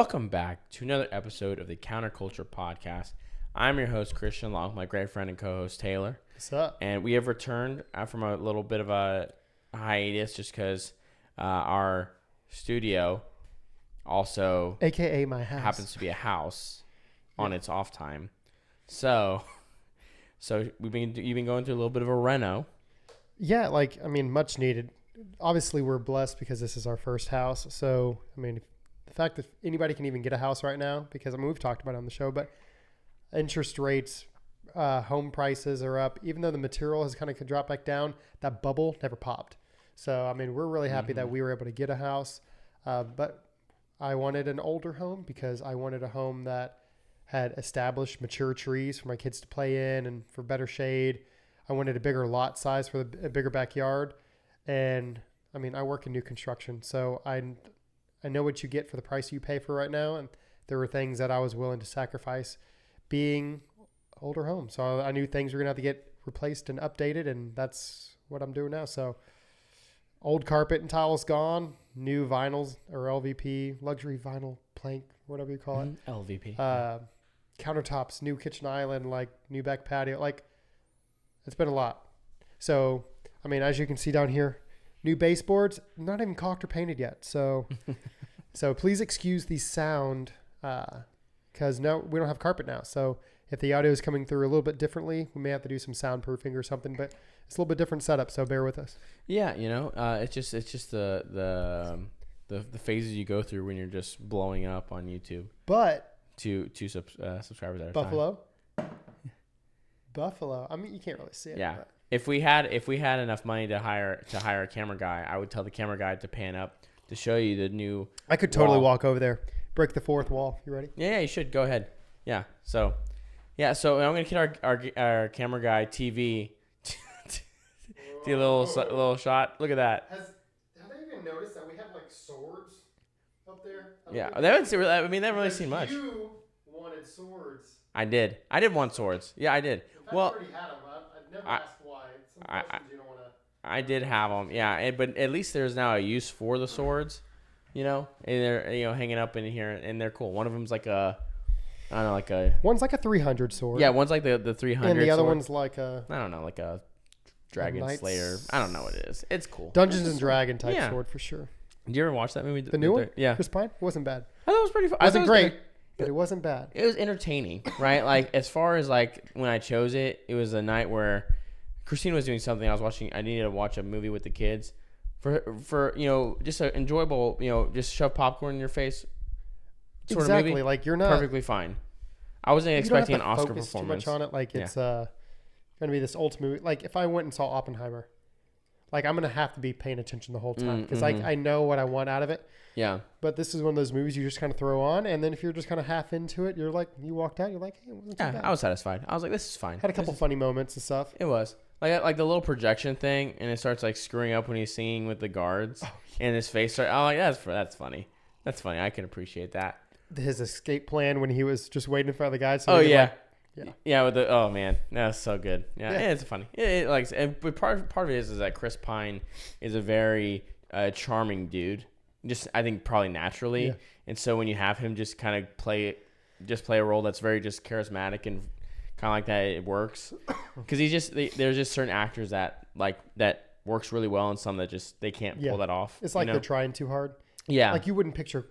Welcome back to another episode of the Counterculture Podcast. I'm your host, Christian, along with my great friend and co-host, Taylor. What's up? And we have returned from a little bit of a hiatus just because our studio also AKA my house happens to be a house on its off time. So you've been going through a little bit of a reno. Yeah, much needed. Obviously, we're blessed because this is our first house. So, the fact that anybody can even get a house right now, because we've talked about it on the show, but interest rates, home prices are up. Even though the material has kind of dropped back down, that bubble never popped. So, we're really happy that we were able to get a house. But I wanted an older home because I wanted a home that had established mature trees for my kids to play in and for better shade. I wanted a bigger lot size for a bigger backyard. And I work in new construction, so I know what you get for the price you pay for right now. And there were things that I was willing to sacrifice being older home. So I knew things were going to have to get replaced and updated, and that's what I'm doing now. So old carpet and tiles gone, new vinyls or LVP, luxury vinyl plank, whatever you call it. LVP. Countertops, new kitchen island, new back patio. It's been a lot. So, as you can see down here, new baseboards, not even caulked or painted yet. So, please excuse the sound because no, we don't have carpet now. So if the audio is coming through a little bit differently, we may have to do some soundproofing or something. But it's a little bit different setup, so bear with us. Yeah, it's just the phases you go through when you're just blowing up on YouTube. But two subscribers at a Buffalo. You can't really see it. Yeah. But. If we had enough money to hire a camera guy, I would tell the camera guy to pan up to show you the new. I could totally walk over there, break the fourth wall. You ready? Yeah, you should go ahead. Yeah. So I'm gonna get our camera guy TV. Do a little shot. Look at that. Have they even noticed that we have swords up there? Yeah, they haven't seen. They haven't really seen much. You wanted swords. I did want swords. Yeah, I did. I already had them. I've never asked why. Some questions you don't want to. I did have them. Yeah, but at least there's now a use for the swords. And they're hanging up in here, and they're cool. One of them's like a. One's like a 300 sword. Yeah, one's like the 300. And the other sword. one's like a. I don't know, like a Dragon Slayer. I don't know what it is. It's cool. Dungeons and Dragon type sword for sure. Did you ever watch that movie? The new one? Yeah. Chris Pine? It wasn't bad. I thought it was pretty fun. It wasn't great, but it wasn't bad. It was entertaining, right? As far as when I chose it, it was a night where Christine was doing something. I needed to watch a movie with the kids for just an enjoyable, just shove popcorn in your face sort exactly. of movie. You're not perfectly fine. I wasn't expecting an Oscar performance. Too much on it. It's going to be this ultimate movie. If I went and saw Oppenheimer, I'm going to have to be paying attention the whole time because I know what I want out of it. Yeah. But this is one of those movies you just kind of throw on, and then if you're just kind of half into it, you walked out, you're like, hey, it wasn't too bad. I was satisfied. I was like, this is fine. Had a couple funny moments and stuff. It was. Like the little projection thing, and it starts screwing up when he's singing with the guards, and his face starts. I'm like, that's funny. That's funny. I can appreciate that. His escape plan when he was just waiting in front of the guys. So yeah. With the man, that's so good. Yeah, it's funny. But part of it is that Chris Pine is a very charming dude. Just I think probably naturally, and so when you have him just kind of play a role that's very just charismatic and kind of like that, it works. Because there's just certain actors that works really well, and some that just they can't pull that off. It's like they're trying too hard. Yeah, you wouldn't picture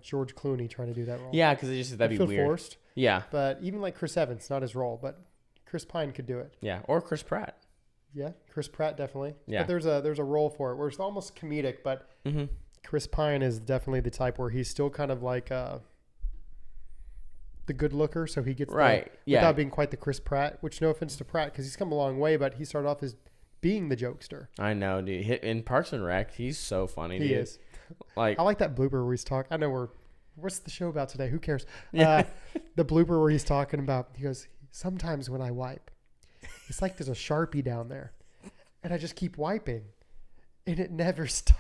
George Clooney trying to do that role. Yeah, because that'd be weird. Forced. Yeah, but even Chris Evans, not his role, but Chris Pine could do it. Yeah, or Chris Pratt. Yeah, Chris Pratt definitely. Yeah, but there's a role for it where it's almost comedic, but Chris Pine is definitely the type where he's still kind of the good looker, so he gets without being quite the Chris Pratt. Which no offense to Pratt because he's come a long way, but he started off as being the jokester. I know, dude. In Parks and Rec, he's so funny. He is. I like that blooper where he's talking. I know what's the show about today? Who cares? Yeah. The blooper where he's talking about, he goes, sometimes when I wipe, it's like there's a Sharpie down there and I just keep wiping and it never stops.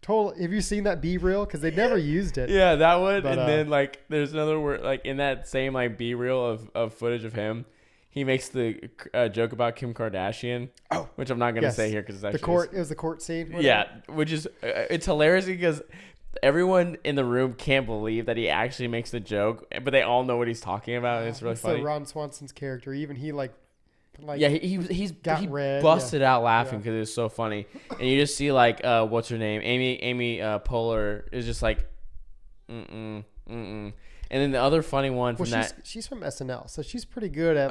Have you seen that B-reel? Because they never used it. Yeah, that one. But, and then there's another word, in that same B-reel of footage of him, he makes the joke about Kim Kardashian, which I'm not going to say here because it's actually it was the court scene. Yeah, which is it's hilarious because everyone in the room can't believe that he actually makes the joke, but they all know what he's talking about. And it's really funny. So Ron Swanson's character, even he like yeah, he red, busted out laughing because it was so funny. And you just see like what's her name, Amy Poehler is just like, And then the other funny one from she's from SNL, so she's pretty good at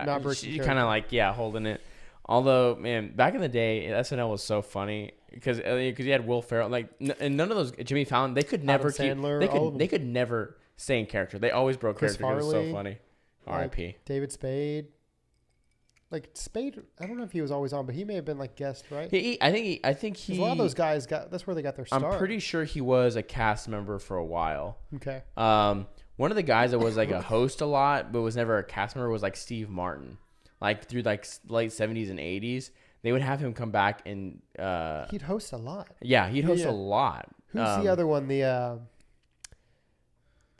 not breaking. She kind of like holding it. Although, man, back in the day, SNL was so funny because you had Will Ferrell, and none of those Jimmy Fallon, they could never they could never stay in character. They always broke Chris character. Farley, it was so funny. R.I.P. David Spade. Like Spade, I don't know if he was always on, but he may have been like guest, right? I think he. A lot of those guys that's where they got their start. I'm pretty sure he was a cast member for a while. Okay. One of the guys that was like a host a lot, but was never a cast member was like Steve Martin. Like through like late 70s and 80s, they would have him come back and he'd host a lot. Yeah, he'd host a lot. Who's the other one? The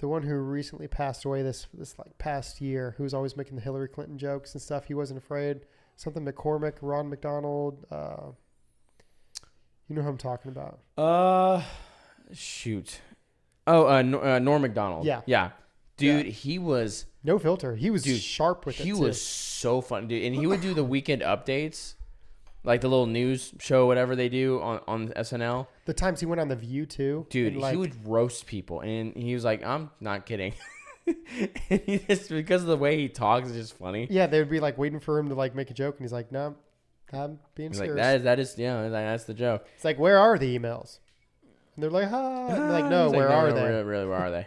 one who recently passed away this like past year, who was always making the Hillary Clinton jokes and stuff. He wasn't afraid. Something McCormick, Ron McDonald. You know who I'm talking about? Shoot. Oh, Norm Macdonald. Yeah. Dude, he was no filter. He was sharp with it. He was so fun, dude. And he would do the weekend updates, like the little news show, whatever they do on SNL. The times he went on The View too. Dude, he would roast people, and he was like, "I'm not kidding." And he just, because of the way he talks, it's just funny. Yeah, they would be like waiting for him to like make a joke, and he's like, "No, I'm being serious." Like, that is that's the joke. It's like, where are the emails? And they're like, "And they're like, no, where are they? Really, where are they?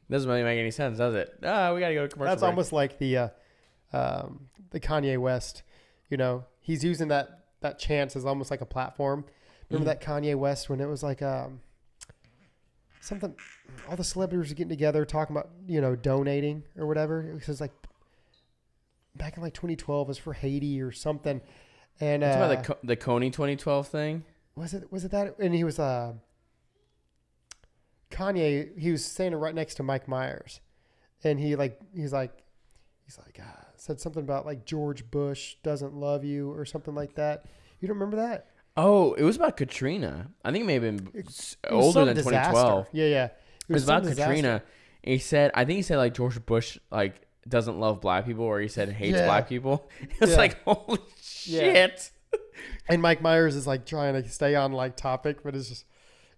Doesn't really make any sense, does it? We gotta go to commercial. That's break. Almost like the Kanye West. You know, he's using that chance as almost like a platform. Remember that Kanye West when it was like something, all the celebrities are getting together talking about donating or whatever. It was like back in like 2012, it was for Haiti or something. And it's about the Coney 2012 thing. Was it that? And he was Kanye, he was standing right next to Mike Myers, and he's like said something about like George Bush doesn't love you or something like that. You don't remember that? Oh, it was about Katrina. I think it may have been older than 2012. Yeah. It was about Katrina. And I think he said like George Bush like doesn't love black people, or he said hates black people. It's like, holy shit. And Mike Myers is like trying to stay on like topic, but it's just.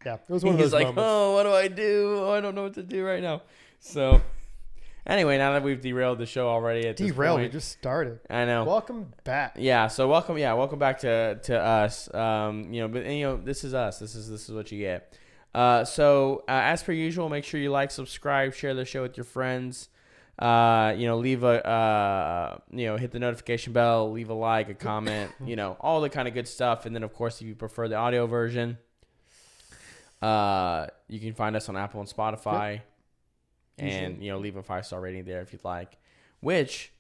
Yeah, it was one of those moments. He's like, oh, what do I do? Oh, I don't know what to do right now. So, anyway, now that we've derailed the show already at this point. We just started. I know. Welcome back. Yeah, so welcome back to us. This is us. This is what you get. So, as per usual, make sure you like, subscribe, share the show with your friends. Leave a, hit the notification bell, leave a like, a comment, all the kind of good stuff. And then, of course, if you prefer the audio version, you can find us on Apple and Spotify, and leave a 5-star rating there if you'd like. Which,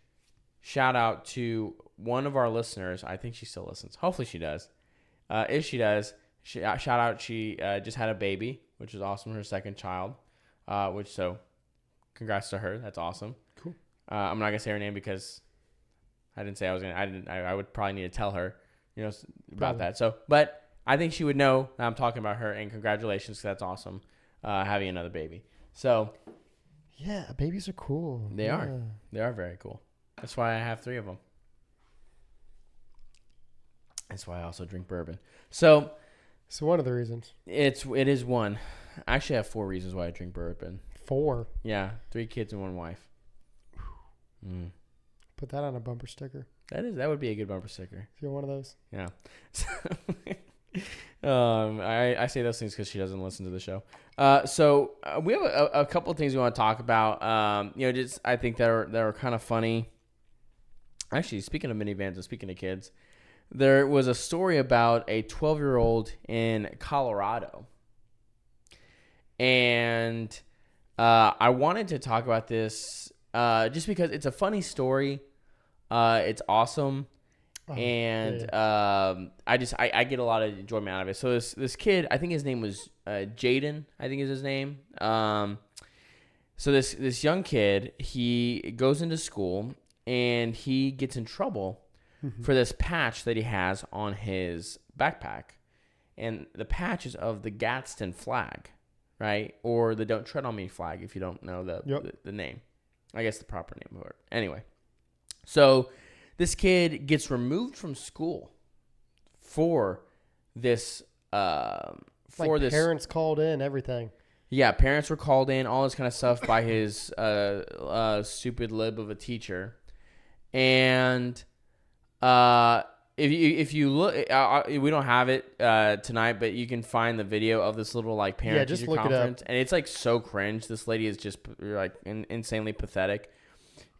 shout out to one of our listeners. I think she still listens. Hopefully she does. If she does, shout out. She just had a baby, which is awesome. Her second child. So congrats to her. That's awesome. Cool. I'm not gonna say her name because I didn't say I was gonna. I would probably need to tell her, about that. So, but. I think she would know that I'm talking about her, and congratulations, because that's awesome, having another baby. So, yeah, babies are cool. They are. They are very cool. That's why I have 3 of them. That's why I also drink bourbon. So one of the reasons. It is one. I actually have 4 reasons why I drink bourbon. 4? Yeah, 3 kids and 1 wife. Put that on a bumper sticker. That would be a good bumper sticker. If you're one of those. Yeah. I say those things because she doesn't listen to the show. So we have a couple of things we want to talk about. I think that are kind of funny. Actually, speaking of minivans and speaking of kids, there was a story about a 12-year-old in Colorado, and I wanted to talk about this just because it's a funny story. It's awesome. And I get a lot of enjoyment out of it. So this kid, I think his name was Jaden, I think is his name. So this young kid, he goes into school and he gets in trouble for this patch that he has on his backpack. And the patch is of the Gadsden flag, right? Or the "Don't Tread on Me" flag, if you don't know the name. I guess the proper name for it. Anyway, so this kid gets removed from school for this. Parents called in, everything. Yeah, parents were called in, all this kind of stuff by his stupid lib of a teacher. And if you look, we don't have it tonight, but you can find the video of this little like parent teacher conference, and it's like so cringe. This lady is just like insanely pathetic,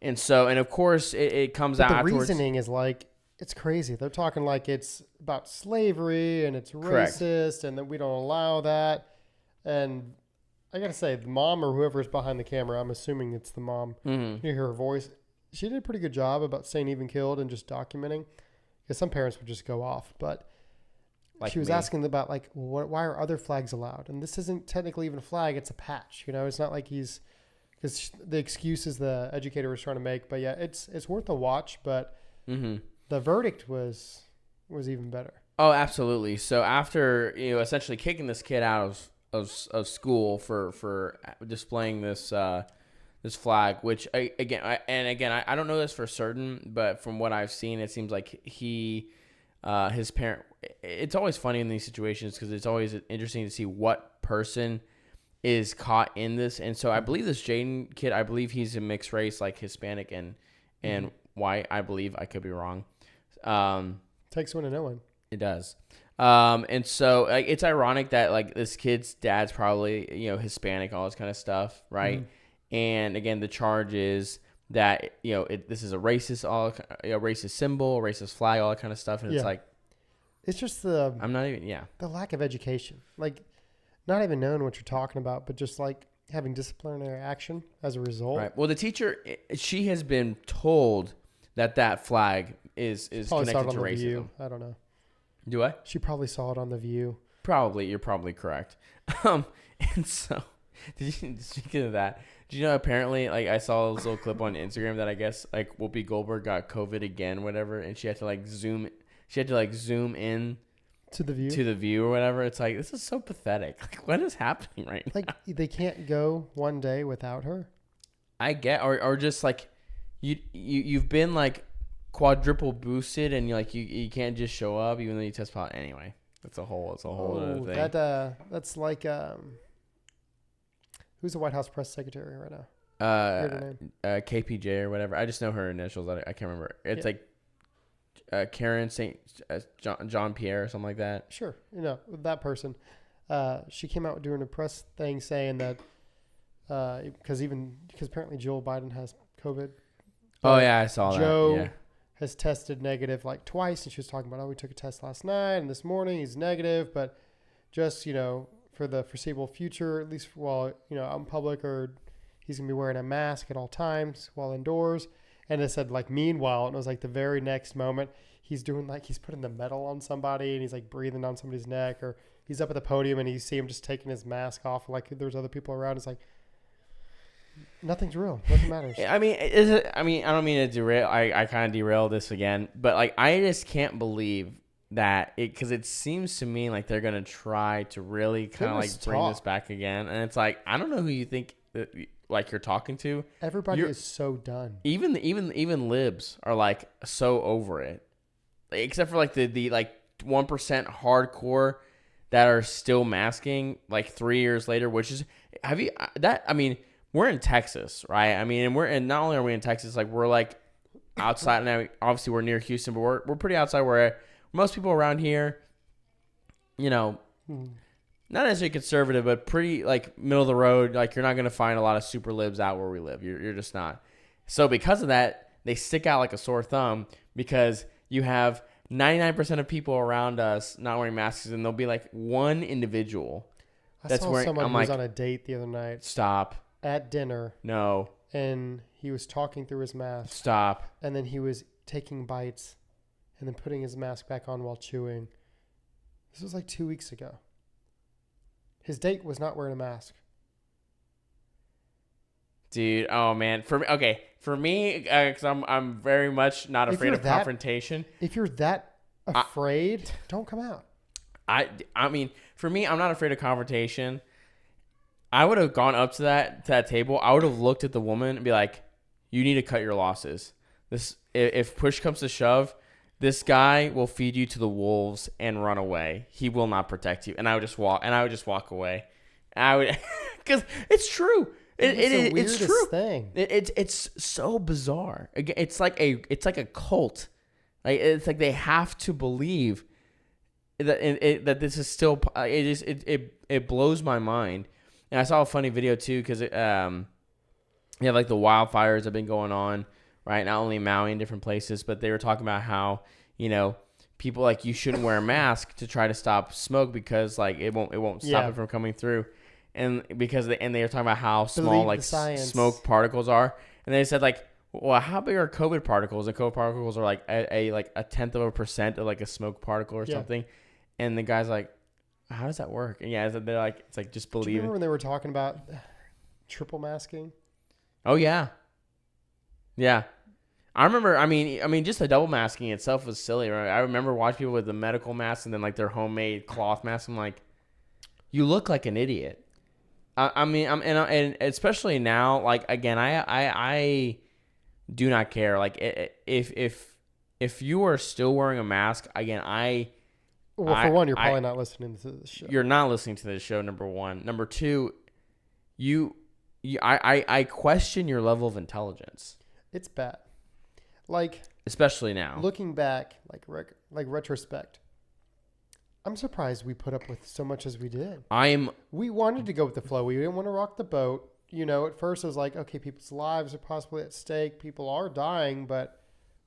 and of course it comes out. The reasoning is like it's crazy. They're talking like it's about slavery and it's racist, and that we don't allow that. And I gotta say, the mom or whoever is behind the camera, I'm assuming it's the mom. Mm-hmm. You hear her voice. She did a pretty good job about saying even killed and just documenting. Because some parents would just go off, but she was asking about like, why are other flags allowed? And this isn't technically even a flag; it's a patch. It's not like because the excuses the educator was trying to make. But yeah, it's worth a watch. But the verdict was even better. Oh, absolutely. So after essentially kicking this kid out of school for displaying this flag, which I don't know this for certain, but from what I've seen, it seems like his parent. It's always funny in these situations because it's always interesting to see what person is caught in this. And so I believe this Jaden kid, I believe he's a mixed race, like Hispanic and white. I believe, I could be wrong. Takes one to know one. It does. And so like it's ironic that like this kid's dad's probably Hispanic, all this kind of stuff, right? Mm-hmm. And again, the charge is that this is a racist symbol, a racist flag, all that kind of stuff, and it's like, it's just the lack of education, like not even knowing what you're talking about, but just like having disciplinary action as a result. Right. Well, the teacher, she has been told that flag is connected to racism. View. I don't know. Do I? She probably saw it on The View. Probably. You're probably correct. And so, speaking of that, did you know apparently, like, I saw this little clip on Instagram that I guess, like, Whoopi Goldberg got COVID again, whatever, and she had to, like, zoom in to The View? To The View or whatever. It's like, this is so pathetic. Like, what is happening right now? Like, they can't go one day without her? I get, or just, like, you've been, like, quadruple boosted, and you can't just show up even though you test positive. Anyway, that's a whole other thing. That's like who's the White House press secretary right now? KPJ or whatever. I just know her initials. I can't remember. It's like Karen St. John Pierre or something like that. Sure, that person. She came out doing a press thing saying that because apparently Joe Biden has COVID. Oh yeah, I saw Joe that. Yeah. Has tested negative like twice, and she was talking about, we took a test last night and this morning he's negative, but just for the foreseeable future, at least while out in public, or he's gonna be wearing a mask at all times while indoors. And it said like meanwhile, and it was like the very next moment he's doing like he's putting the metal on somebody and he's like breathing on somebody's neck, or he's up at the podium and you see him just taking his mask off like there's other people around. It's like nothing's real. Nothing matters. I mean, I don't mean to derail. I kind of derail this again, but like I just can't believe that because it seems to me like they're gonna try to really kind of like bring this back again, and it's like I don't know who you think like you're talking to. Everybody is so done. Even libs are like so over it, except for like the like 1% hardcore that are still masking like 3 years later. Which is we're in Texas, right? I mean, and not only are we in Texas, like we're like outside now. Obviously, we're near Houston, but we're pretty outside where most people around here, not necessarily conservative, but pretty like middle of the road. Like you're not gonna find a lot of super libs out where we live. You're just not. So because of that, they stick out like a sore thumb because you have 99% of people around us not wearing masks, and there'll be like one individual that's wearing. Someone who was on a date the other night. Stop. At dinner. No. And he was talking through his mask. Stop. And then he was taking bites and then putting his mask back on while chewing. This was like 2 weeks ago. His date was not wearing a mask. Dude, oh man. For me, because I'm very much not afraid of confrontation. If you're that afraid, don't come out. I mean, for me, I'm not afraid of confrontation. I would have gone up to that table. I would have looked at the woman and be like, "You need to cut your losses. This, if push comes to shove, this guy will feed you to the wolves and run away. He will not protect you." And I would just walk. And I would just walk away. And I would, because it's true. It's true. Thing. It's so bizarre. It's like a cult. Like it's like they have to believe that this is still. It blows my mind. And I saw a funny video too because like the wildfires have been going on, right? Not only in Maui and different places, but they were talking about how people like you shouldn't wear a mask to try to stop smoke because like it won't stop it from coming through. And because they were talking about how small like smoke particles are, and they said like, well, how big are COVID particles? And COVID particles are like a 0.1% of like a smoke particle or something. And the guy's like, how does that work? And they're like, it's like just believe. Do you remember when they were talking about triple masking? Oh yeah. I remember. I mean, just the double masking itself was silly, right? I remember watching people with the medical masks and then like their homemade cloth masks. I'm like, you look like an idiot. And especially now, like again, I do not care. Like if you are still wearing a mask, again, well, for one, you're probably not listening to this show. You're not listening to this show. Number one. Number two, I question your level of intelligence. It's bad. Like especially now, looking back, like retrospect. I'm surprised we put up with so much as we did. We wanted to go with the flow. We didn't want to rock the boat. At first it was like, okay, people's lives are possibly at stake. People are dying, but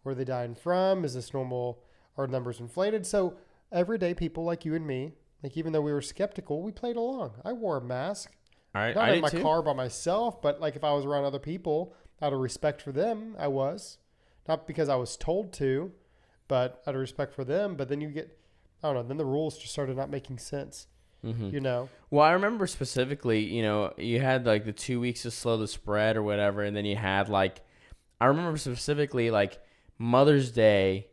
where are they dying from? Is this normal? Are numbers inflated? So everyday people like you and me, like even though we were skeptical, we played along. I wore a mask. All right, not in my car by myself, but like if I was around other people, out of respect for them, I was. Not because I was told to, but out of respect for them. But then you get, I don't know, then the rules just started not making sense. Mm-hmm. Well, I remember specifically, you had like the 2 weeks to slow the spread or whatever. And then you had like, I remember specifically like Mother's Day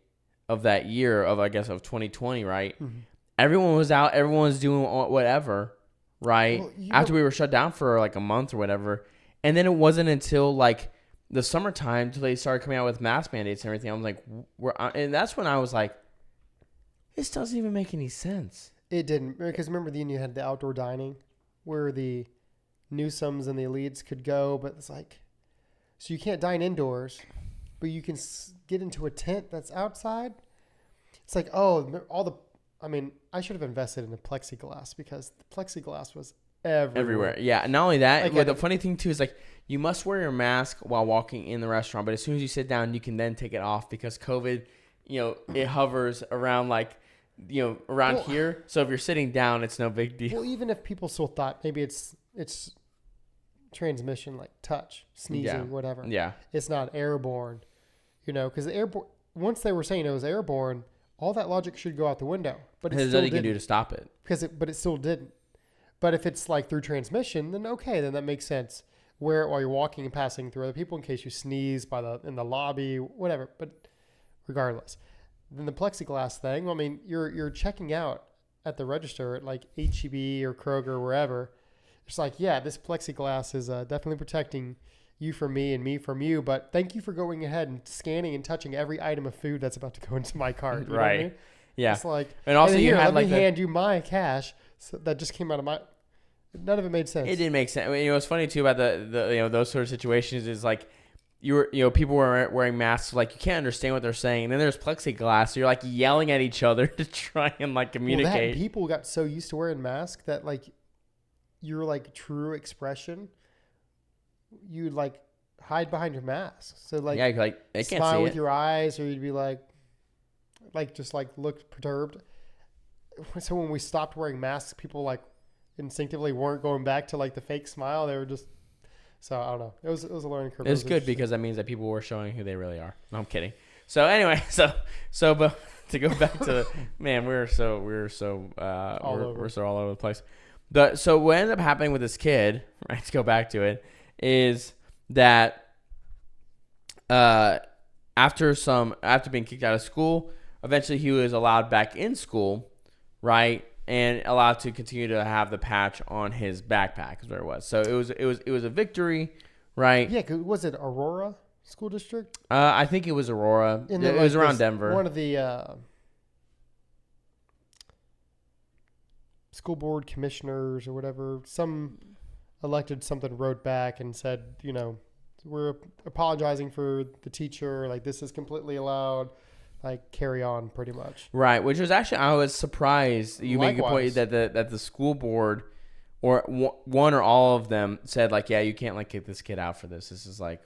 of that year of 2020, right? Mm-hmm. Everyone was out. Everyone was doing whatever, right? Well, after we were shut down for like a month or whatever. And then it wasn't until like the summertime until they started coming out with mask mandates and everything. I'm like, and that's when I was like, this doesn't even make any sense. It didn't, because remember then you had the outdoor dining where the Newsomes and the elites could go, but it's like, so you can't dine indoors, but you can get into a tent that's outside. It's like, I should have invested in the plexiglass because the plexiglass was everywhere. Yeah. Not only that, like the funny thing too is like you must wear your mask while walking in the restaurant, but as soon as you sit down, you can then take it off because COVID, it hovers around around here. So if you're sitting down, it's no big deal. Well, even if people still thought maybe it's transmission, like touch, sneezing, whatever. Yeah. It's not airborne, because the airborne, once they were saying it was airborne, all that logic should go out the window. But it still didn't. There's nothing you can do to stop it. But it still didn't. But if it's like through transmission, then okay, then that makes sense. Wear it while you're walking and passing through other people in case you sneeze in the lobby, whatever. But regardless, then the plexiglass thing. I mean, you're checking out at the register at like H-E-B or Kroger or wherever. It's like, yeah, this plexiglass is definitely protecting you from me and me from you. But thank you for going ahead and scanning and touching every item of food that's about to go into my cart. You know what I mean? Yeah. It's like, and also you had let me hand you my cash that just came out of my. None of it made sense. It didn't make sense. I mean, what's funny too about the those sort of situations is like people were wearing masks, like you can't understand what they're saying. And then there's plexiglass, so you're like yelling at each other to try and like communicate. Well, people got so used to wearing masks that like your like true expression, you'd like hide behind your mask. So like they can't smile see with it. your eyes, or you'd be like just like look perturbed. So when we stopped wearing masks, people like instinctively weren't going back to like the fake smile. They were just, so I don't know. It was a learning curve. It was good because that means that people were showing who they really are. No, I'm kidding. So anyway, but to go back to man, we're so all over the place. So what ended up happening with this kid, right? To go back to it, is that after being kicked out of school, eventually he was allowed back in school, right? and allowed to continue to have the patch on his backpack is what it was. So it was a victory, right? Yeah, was it Aurora School District? I think it was Aurora. And It was around Denver. One of the school board commissioners or whatever, some elected something, wrote back and said, we're apologizing for the teacher. Like, this is completely allowed. Like, carry on, pretty much. Right, which was actually, I was surprised you make a point that the school board or one or all of them said, like, yeah, you can't, like, kick this kid out for this. This is like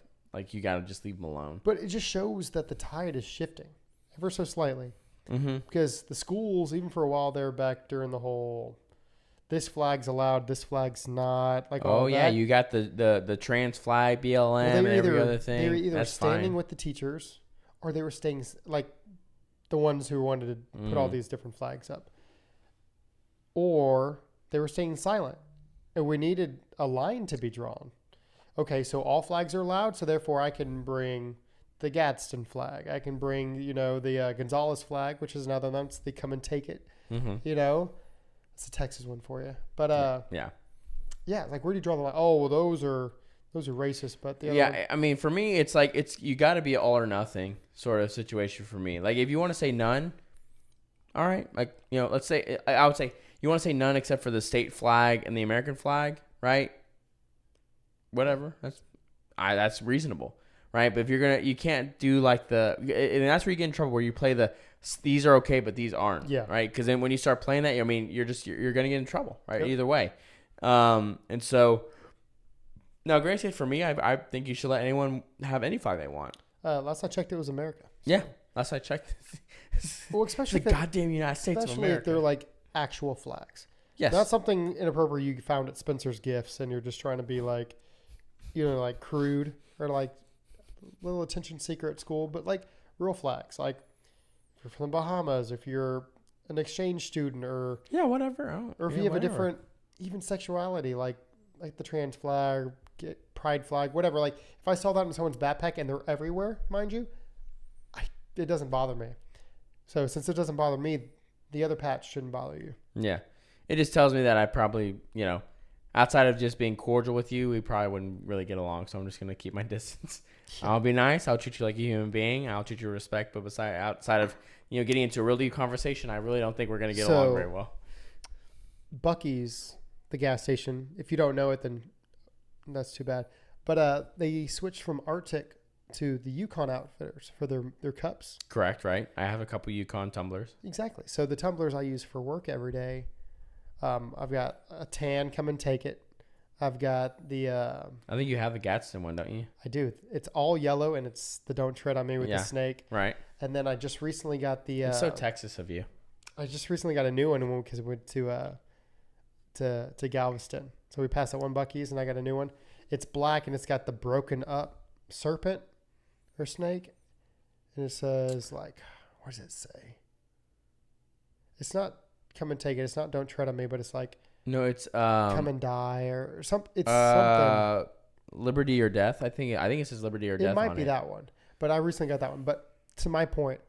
you got to just leave him alone. But it just shows that the tide is shifting ever so slightly. Mm-hmm. Because the schools, even for a while there back during the whole, this flag's allowed, this flag's not. Like, oh, yeah, you got the trans flag, BLM, and every other thing. They were either That's standing fine. with the teachers or they were staying, like, the ones who wanted to put all these different flags up. Or they were staying silent. And we needed a line to be drawn. Okay, so all flags are allowed, so therefore I can bring the Gadsden flag. I can bring, the Gonzalez flag, which is another one. So they come and take it. Mm-hmm. It's a Texas one for you. But yeah, like, where do you draw the line? Oh, well, those are racist. But the other one, I mean, for me, it's like you got to be all or nothing sort of situation for me. Like, if you want to say none, all right. Like, let's say I would say you want to say none except for the state flag and the American flag, right? Whatever. That's reasonable. Right, but if you can't do like and that's where you get in trouble, where you play these are okay, but these aren't. Yeah. Right, because then when you start playing that, you're gonna get in trouble, right? Yep. Either way, and so now, granted, for me, I think you should let anyone have any flag they want. last I checked, it was America. So. Yeah, last I checked. Well, especially the goddamn United States of America. If they're like actual flags. Yes. Not something inappropriate you found at Spencer's Gifts, and you're just trying to be like, like crude or like little attention seeker at school, but like real flags, like if you're from the Bahamas, if you're an exchange student, or whatever, or if you have a different even sexuality, like the trans flag, pride flag, whatever. Like, if I saw that in someone's backpack and they're everywhere, mind you, it doesn't bother me. So since it doesn't bother me, the other patch shouldn't bother you. Yeah, it just tells me that I probably outside of just being cordial with you, we probably wouldn't really get along. So I'm just gonna keep my distance. I'll be nice. I'll treat you like a human being. I'll treat you with respect. But outside of getting into a real deep conversation, I really don't think we're gonna get along very well. Buc-ee's, the gas station. If you don't know it, then that's too bad. But they switched from Arctic to the Yukon Outfitters for their cups. Correct, right? I have a couple Yukon tumblers. Exactly. So the tumblers I use for work every day. I've got a tan. Come and take it. I've got the. I think you have the Gadsden one, don't you? I do. It's all yellow, and it's the "Don't Tread on Me" with the snake. Right. And then I just recently got the. It's so Texas of you. I just recently got a new one because we went to Galveston. So we passed that one Buc-ee's, and I got a new one. It's black, and it's got the broken up serpent or snake, and it says like, what does it say? It's not "Come and take it." It's not "Don't tread on me," but it's like. No, it's come and die or something. It's something. Liberty or death. I think it says liberty or death. It might be that one, but I recently got that one. But to my point,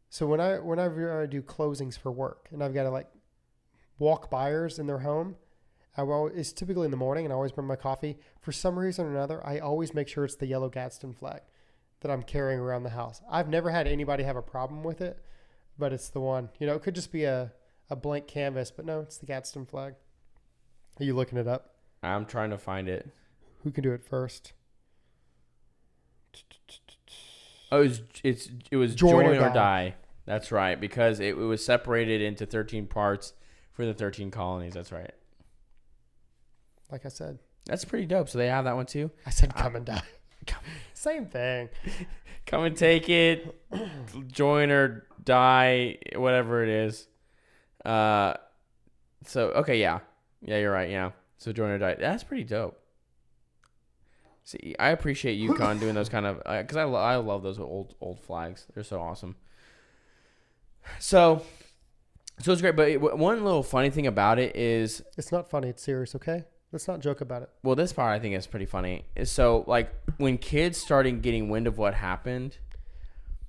so whenever I do closings for work and I've got to like walk buyers in their home, it's typically in the morning, and I always bring my coffee. For some reason or another, I always make sure it's the yellow Gadsden flag that I'm carrying around the house. I've never had anybody have a problem with it, but it's the one. It could just be a blank canvas, but no, it's the Gadsden flag. Are you looking it up? I'm trying to find it. Who can do it first? Oh, it was join or die. That's right, because it was separated into 13 parts for the 13 colonies. That's right. Like I said. That's pretty dope. So they have that one too? I said come and die. Same thing. Come and take it. Join or die, whatever it is. Okay, yeah, you're right. Yeah, so join or die. That's pretty dope. See, I appreciate Yukon doing those kind of because I love those old flags. They're so awesome. So it's great. But one little funny thing about it is it's not funny. It's serious. Okay, let's not joke about it. Well, this part I think is pretty funny. So like when kids started getting wind of what happened,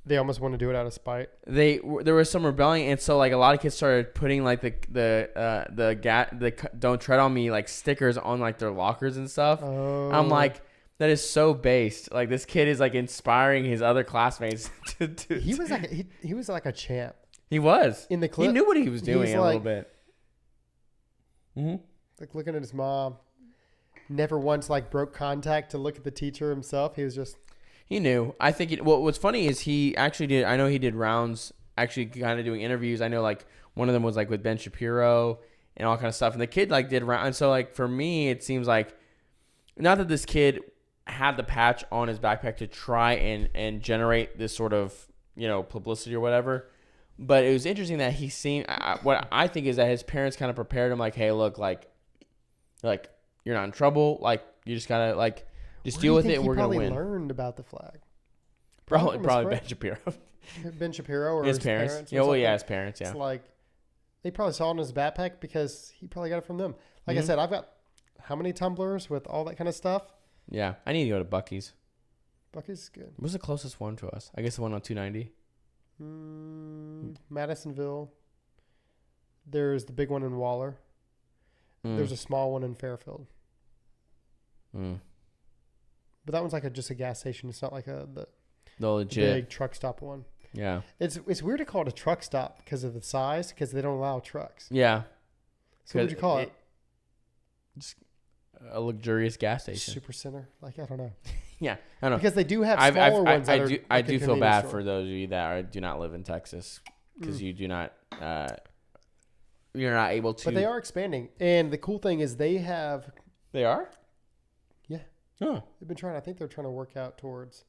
They almost want to do it out of spite. There was some rebellion, and so like a lot of kids started putting like the "Don't tread on me" like stickers on like their lockers and stuff. Oh. I'm like, that is so based. Like this kid is like inspiring his other classmates to He was like a champ. He was in the clip. He knew what he was doing a little bit. Mm-hmm. Like looking at his mom. Never once like broke contact to look at the teacher himself. He was just. He knew. I think what's funny is he actually did. I know he did rounds, actually kind of doing interviews. I know like one of them was like with Ben Shapiro and all kind of stuff. And the kid like did rounds. And so like for me, it seems like not that this kid had the patch on his backpack to try and generate this sort of, publicity or whatever. But it was interesting that he seemed. What I think is that his parents kind of prepared him like, hey, look, like you're not in trouble. Like you just gotta like. Just deal with it and we're going to win. He probably learned about the flag. Probably Ben Shapiro. Ben Shapiro or his parents. Yeah, his parents, yeah. It's like, they probably saw it in his backpack because he probably got it from them. Like I said, I've got how many tumblers with all that kind of stuff? Yeah, I need to go to Buc-ee's. Buc-ee's is good. What's the closest one to us? I guess the one on 290. Madisonville. There's the big one in Waller. There's a small one in Fairfield. But that one's like just a gas station. It's not like the legit big truck stop one. Yeah. It's weird to call it a truck stop because of the size, because they don't allow trucks. Yeah. So what would you call it? Just a luxurious gas station. Super center. Like, I don't know. Yeah. I don't know. Because they do have smaller ones. I do feel bad for those of you that do not live in Texas because you do not, you're not able to. But they are expanding. And the cool thing is they have. They are? Yeah. Huh. They've been trying. I think they're trying to work out towards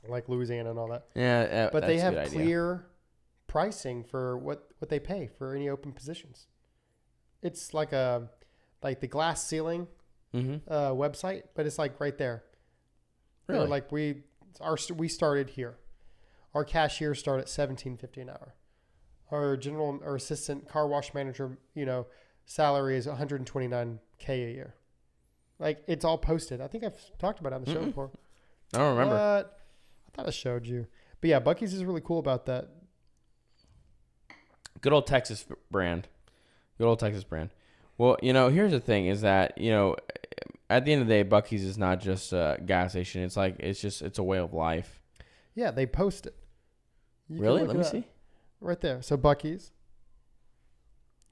like Louisiana and all that. Yeah, but they have clear pricing for what they pay for any open positions. It's like the glass ceiling website, but it's like right there. Really? Like we started here. Our cashiers start at $17.50 an hour. Our general or assistant car wash manager, salary is $129K a year. Like, it's all posted. I think I've talked about it on the show before. I don't remember. But I thought I showed you. But yeah, Buc-ee's is really cool about that. Good old Texas brand. Well, here's the thing is that, at the end of the day, Buc-ee's is not just a gas station. It's a way of life. Yeah, they post it. Really? Let me see. Right there. So Buc-ee's.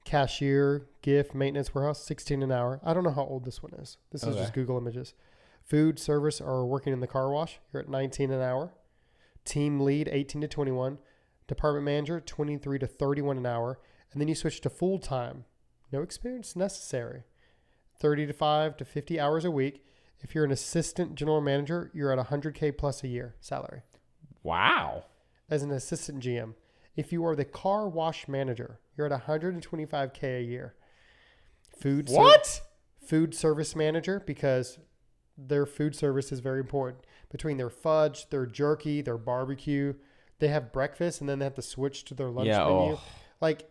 Cashier, gift, maintenance warehouse, $16 an hour. I don't know how old this one is. This is just Google Images. Food service or working in the car wash, you're at $19 an hour. Team lead, 18 to 21. Department manager, 23 to 31 an hour. And then you switch to full time. No experience necessary. 35 to 50 hours a week. If you're an assistant general manager, you're at $100K plus a year salary. Wow. As an assistant GM. If you are the car wash manager, you're at $125K a year. Food service manager, because their food service is very important. Between their fudge, their jerky, their barbecue, they have breakfast and then they have to switch to their lunch menu. Like,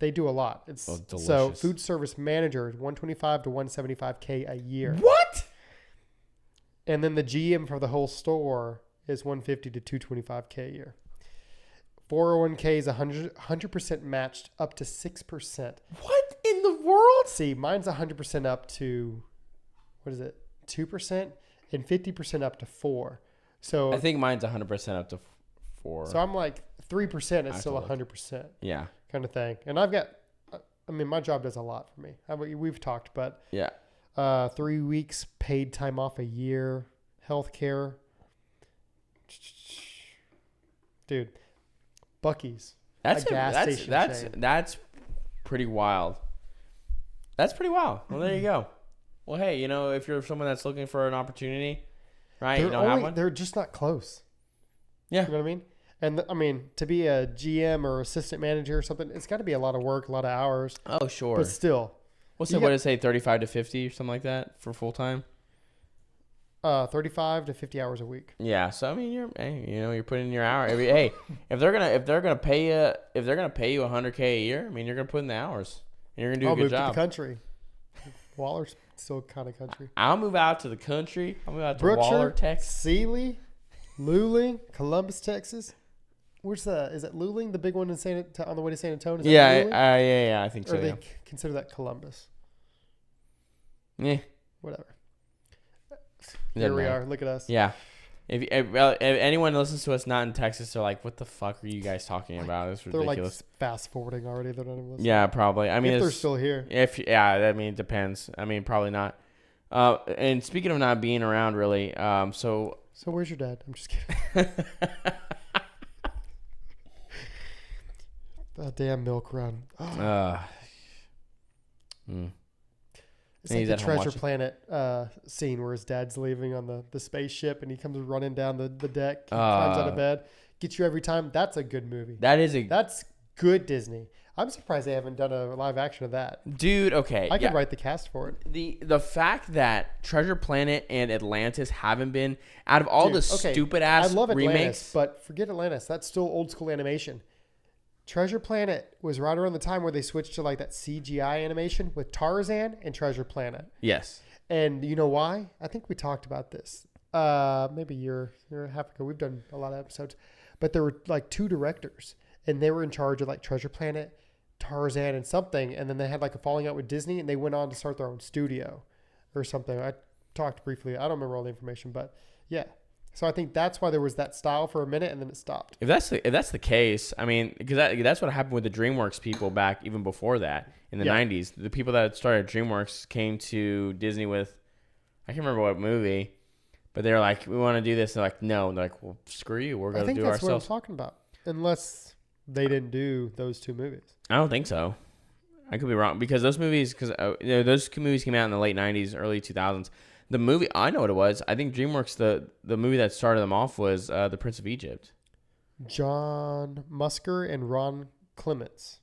they do a lot. It's delicious. So food service manager is $125 to $175K a year. What? And then the GM for the whole store is $150 to $225K a year. 401k is 100% matched up to 6%. What in the world? See, mine's 100% up to, 2%? And 50% up to 4%. So I think mine's 100% up to 4%. So I'm like 3% is still 100%. Yeah. Kind of thing. And I've got, my job does a lot for me. We've talked, but yeah. 3 weeks paid time off a year, healthcare. Dude. Buc-ee's. That's pretty wild. That's pretty wild. Well, there you go. Well, hey, if you're someone that's looking for an opportunity, right? You don't have one. They're just not close. Yeah. You know what I mean? And to be a GM or assistant manager or something, it's got to be a lot of work, a lot of hours. Oh, sure. But still. What did it say? 35 to 50 or something like that for full time? 35 to 50 hours a week. Yeah, so you're putting in your hour every. Hey, if they're gonna pay you $100K a year, you're gonna put in the hours and you're gonna do a good job. I'll move to the country. Waller's still kind of country. I'll move out to the country. I'll move out to Brookshire, Waller, Texas. Sealy. Luling, Columbus, Texas. Is that Luling, the big one in on the way to San Antonio? Is Yeah, that Luling? yeah, I think so. Or they Yeah. consider that Columbus? Yeah. Whatever. Doesn't Here we matter. are. Look at us. Yeah. If anyone listens to us not in Texas, they're like, "What the fuck are you guys talking about? It's ridiculous." They're fast forwarding already. They're not even listening. Yeah, probably. I mean, if they're still here. I mean, it depends. I mean, probably not. And speaking of not being around, really, so where's your dad? I'm just kidding. That damn milk run. Oh. It's like the Treasure Planet scene where his dad's leaving on the spaceship and he comes running down the deck, climbs out of bed, gets you every time. That's a good movie. That's good Disney. I'm surprised they haven't done a live action of that. Dude, okay. I could write the cast for it. The fact that Treasure Planet and Atlantis haven't been, out of all stupid ass I love Atlantis, remakes. But forget Atlantis. That's still old school animation. Treasure Planet was right around the time where they switched to like that CGI animation with Tarzan and Treasure Planet. Yes. And you know why? I think we talked about this maybe a year and a half ago. We've done a lot of episodes. But there were like 2 directors and they were in charge of like Treasure Planet, Tarzan, and something. And then they had like a falling out with Disney and they went on to start their own studio or something. I talked briefly. I don't remember all the information, but yeah. So I think that's why there was that style for a minute and then it stopped. If that's the case, I mean, because that's what happened with the DreamWorks people back even before that in the 90s. The people that started DreamWorks came to Disney with, I can't remember what movie, but they're like, we want to do this. And they're like, no. And they're like, well, screw you. We're going to do it ourselves. I think that's what I'm talking about. Unless they didn't do those 2 movies. I don't think so. I could be wrong because those movies came out in the late 90s, early 2000s. The movie, I know what it was. I think DreamWorks, the movie that started them off was The Prince of Egypt. John Musker and Ron Clements.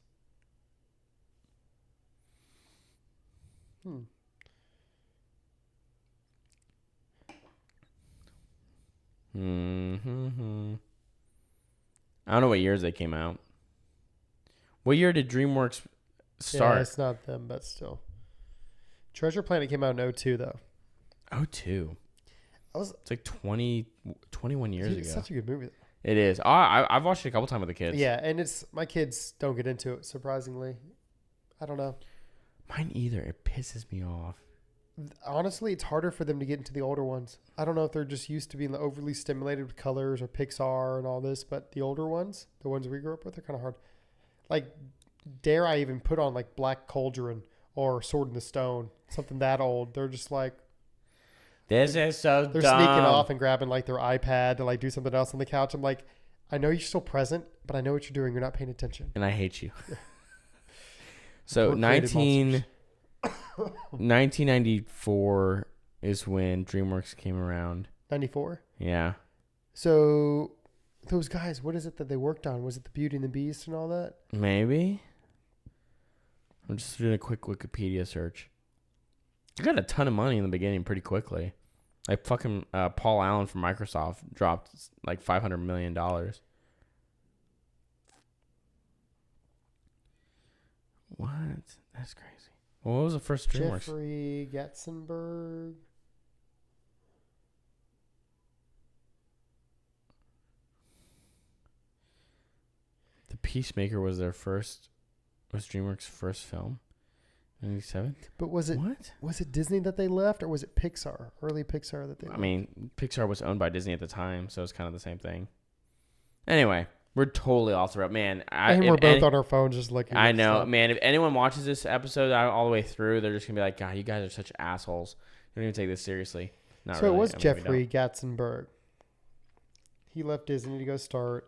I don't know what years they came out. What year did DreamWorks start? Yeah, it's not them, but still. Treasure Planet came out in 2002, though. 2002. It's like 21 years ago. It's such a good movie. It is. I've watched it a couple times with the kids. Yeah, and my kids don't get into it, surprisingly. I don't know. Mine either. It pisses me off. Honestly, it's harder for them to get into the older ones. I don't know if they're just used to being overly stimulated with colors or Pixar and all this, but the older ones, the ones we grew up with, are kind of hard. Like, dare I even put on like Black Cauldron or Sword in the Stone, something that old. They're just like, this is so dumb. They're sneaking off and grabbing like their iPad to like do something else on the couch. I'm like, I know you're still present, but I know what you're doing. You're not paying attention. And I hate you. So 1994 is when DreamWorks came around. 94? Yeah. So those guys, what is it that they worked on? Was it the Beauty and the Beast and all that? Maybe. I'm just doing a quick Wikipedia search. They got a ton of money in the beginning pretty quickly. Like fucking Paul Allen from Microsoft dropped like $500 million. What? That's crazy. Well, what was the first DreamWorks? Jeffrey Katzenberg. The Peacemaker was DreamWorks' first film. 97? But was it Disney that they left, or was it Pixar? Early Pixar that they left? I mean, Pixar was owned by Disney at the time, so it's kind of the same thing. Anyway, we're totally off the road. Man, and we're both on our phones just looking. I know, stuff. Man. If anyone watches this episode all the way through, they're just going to be like, God, you guys are such assholes. You don't even take this seriously. Not so really. It was Jeffrey Katzenberg. He left Disney to go start.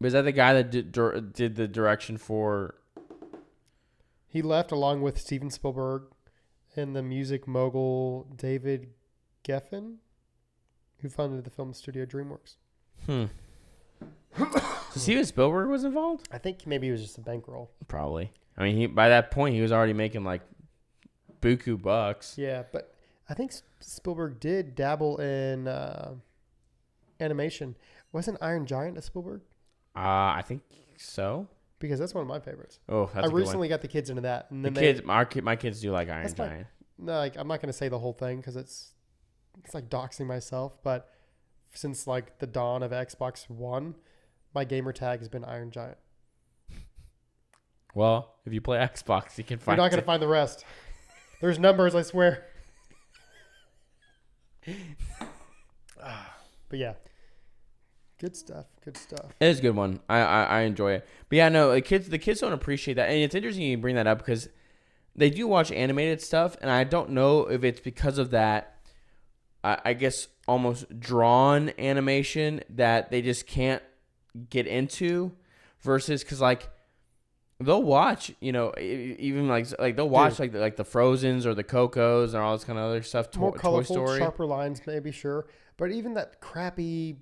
Was that the guy that did the direction for... He left along with Steven Spielberg and the music mogul David Geffen, who founded the film studio DreamWorks. So Steven Spielberg was involved? I think maybe he was just a bankroll. Probably. I mean, by that point, he was already making like buku bucks. Yeah, but I think Spielberg did dabble in animation. Wasn't Iron Giant a Spielberg? I think so. Because that's one of my favorites. Oh, that's I recently got the kids into that, and then my kids do like Iron Giant. No, like I'm not going to say the whole thing because it's like doxing myself. But since like the dawn of Xbox One, my gamer tag has been Iron Giant. Well, if you play Xbox, you can find. You're not gonna find the rest. There's numbers, I swear. But yeah, good stuff. Good stuff. It is a good one. I enjoy it. But yeah, no, the kids don't appreciate that, and it's interesting you bring that up because they do watch animated stuff, and I don't know if it's because of that. I guess almost drawn animation that they just can't get into, versus because like they'll watch, even like they'll watch like the Frozens or the Cocos and all this kind of other stuff. More colorful, Toy Story, sharper lines, maybe, sure. But even that crappy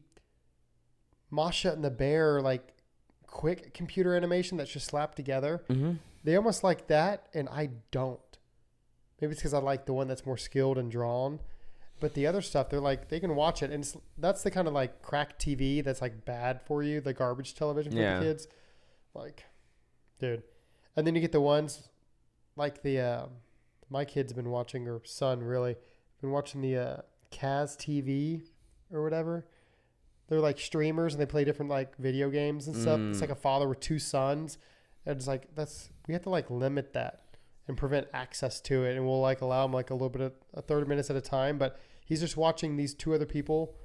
Masha and the Bear, like quick computer animation that's just slapped together, they almost like that, and I don't. Maybe it's because I like the one that's more skilled and drawn. But the other stuff, they're like, they can watch it, and that's the kind of like crack TV that's like bad for you, the garbage television for the kids. Like, dude. And then you get the ones like the my kid's been watching, or son really been watching the Kaz TV or whatever. They're like streamers and they play different like video games and stuff. It's like a father with two sons, and it's like we have to like limit that and prevent access to it, and we'll like allow him like a little bit of 30 minutes at a time, but he's just watching these two other people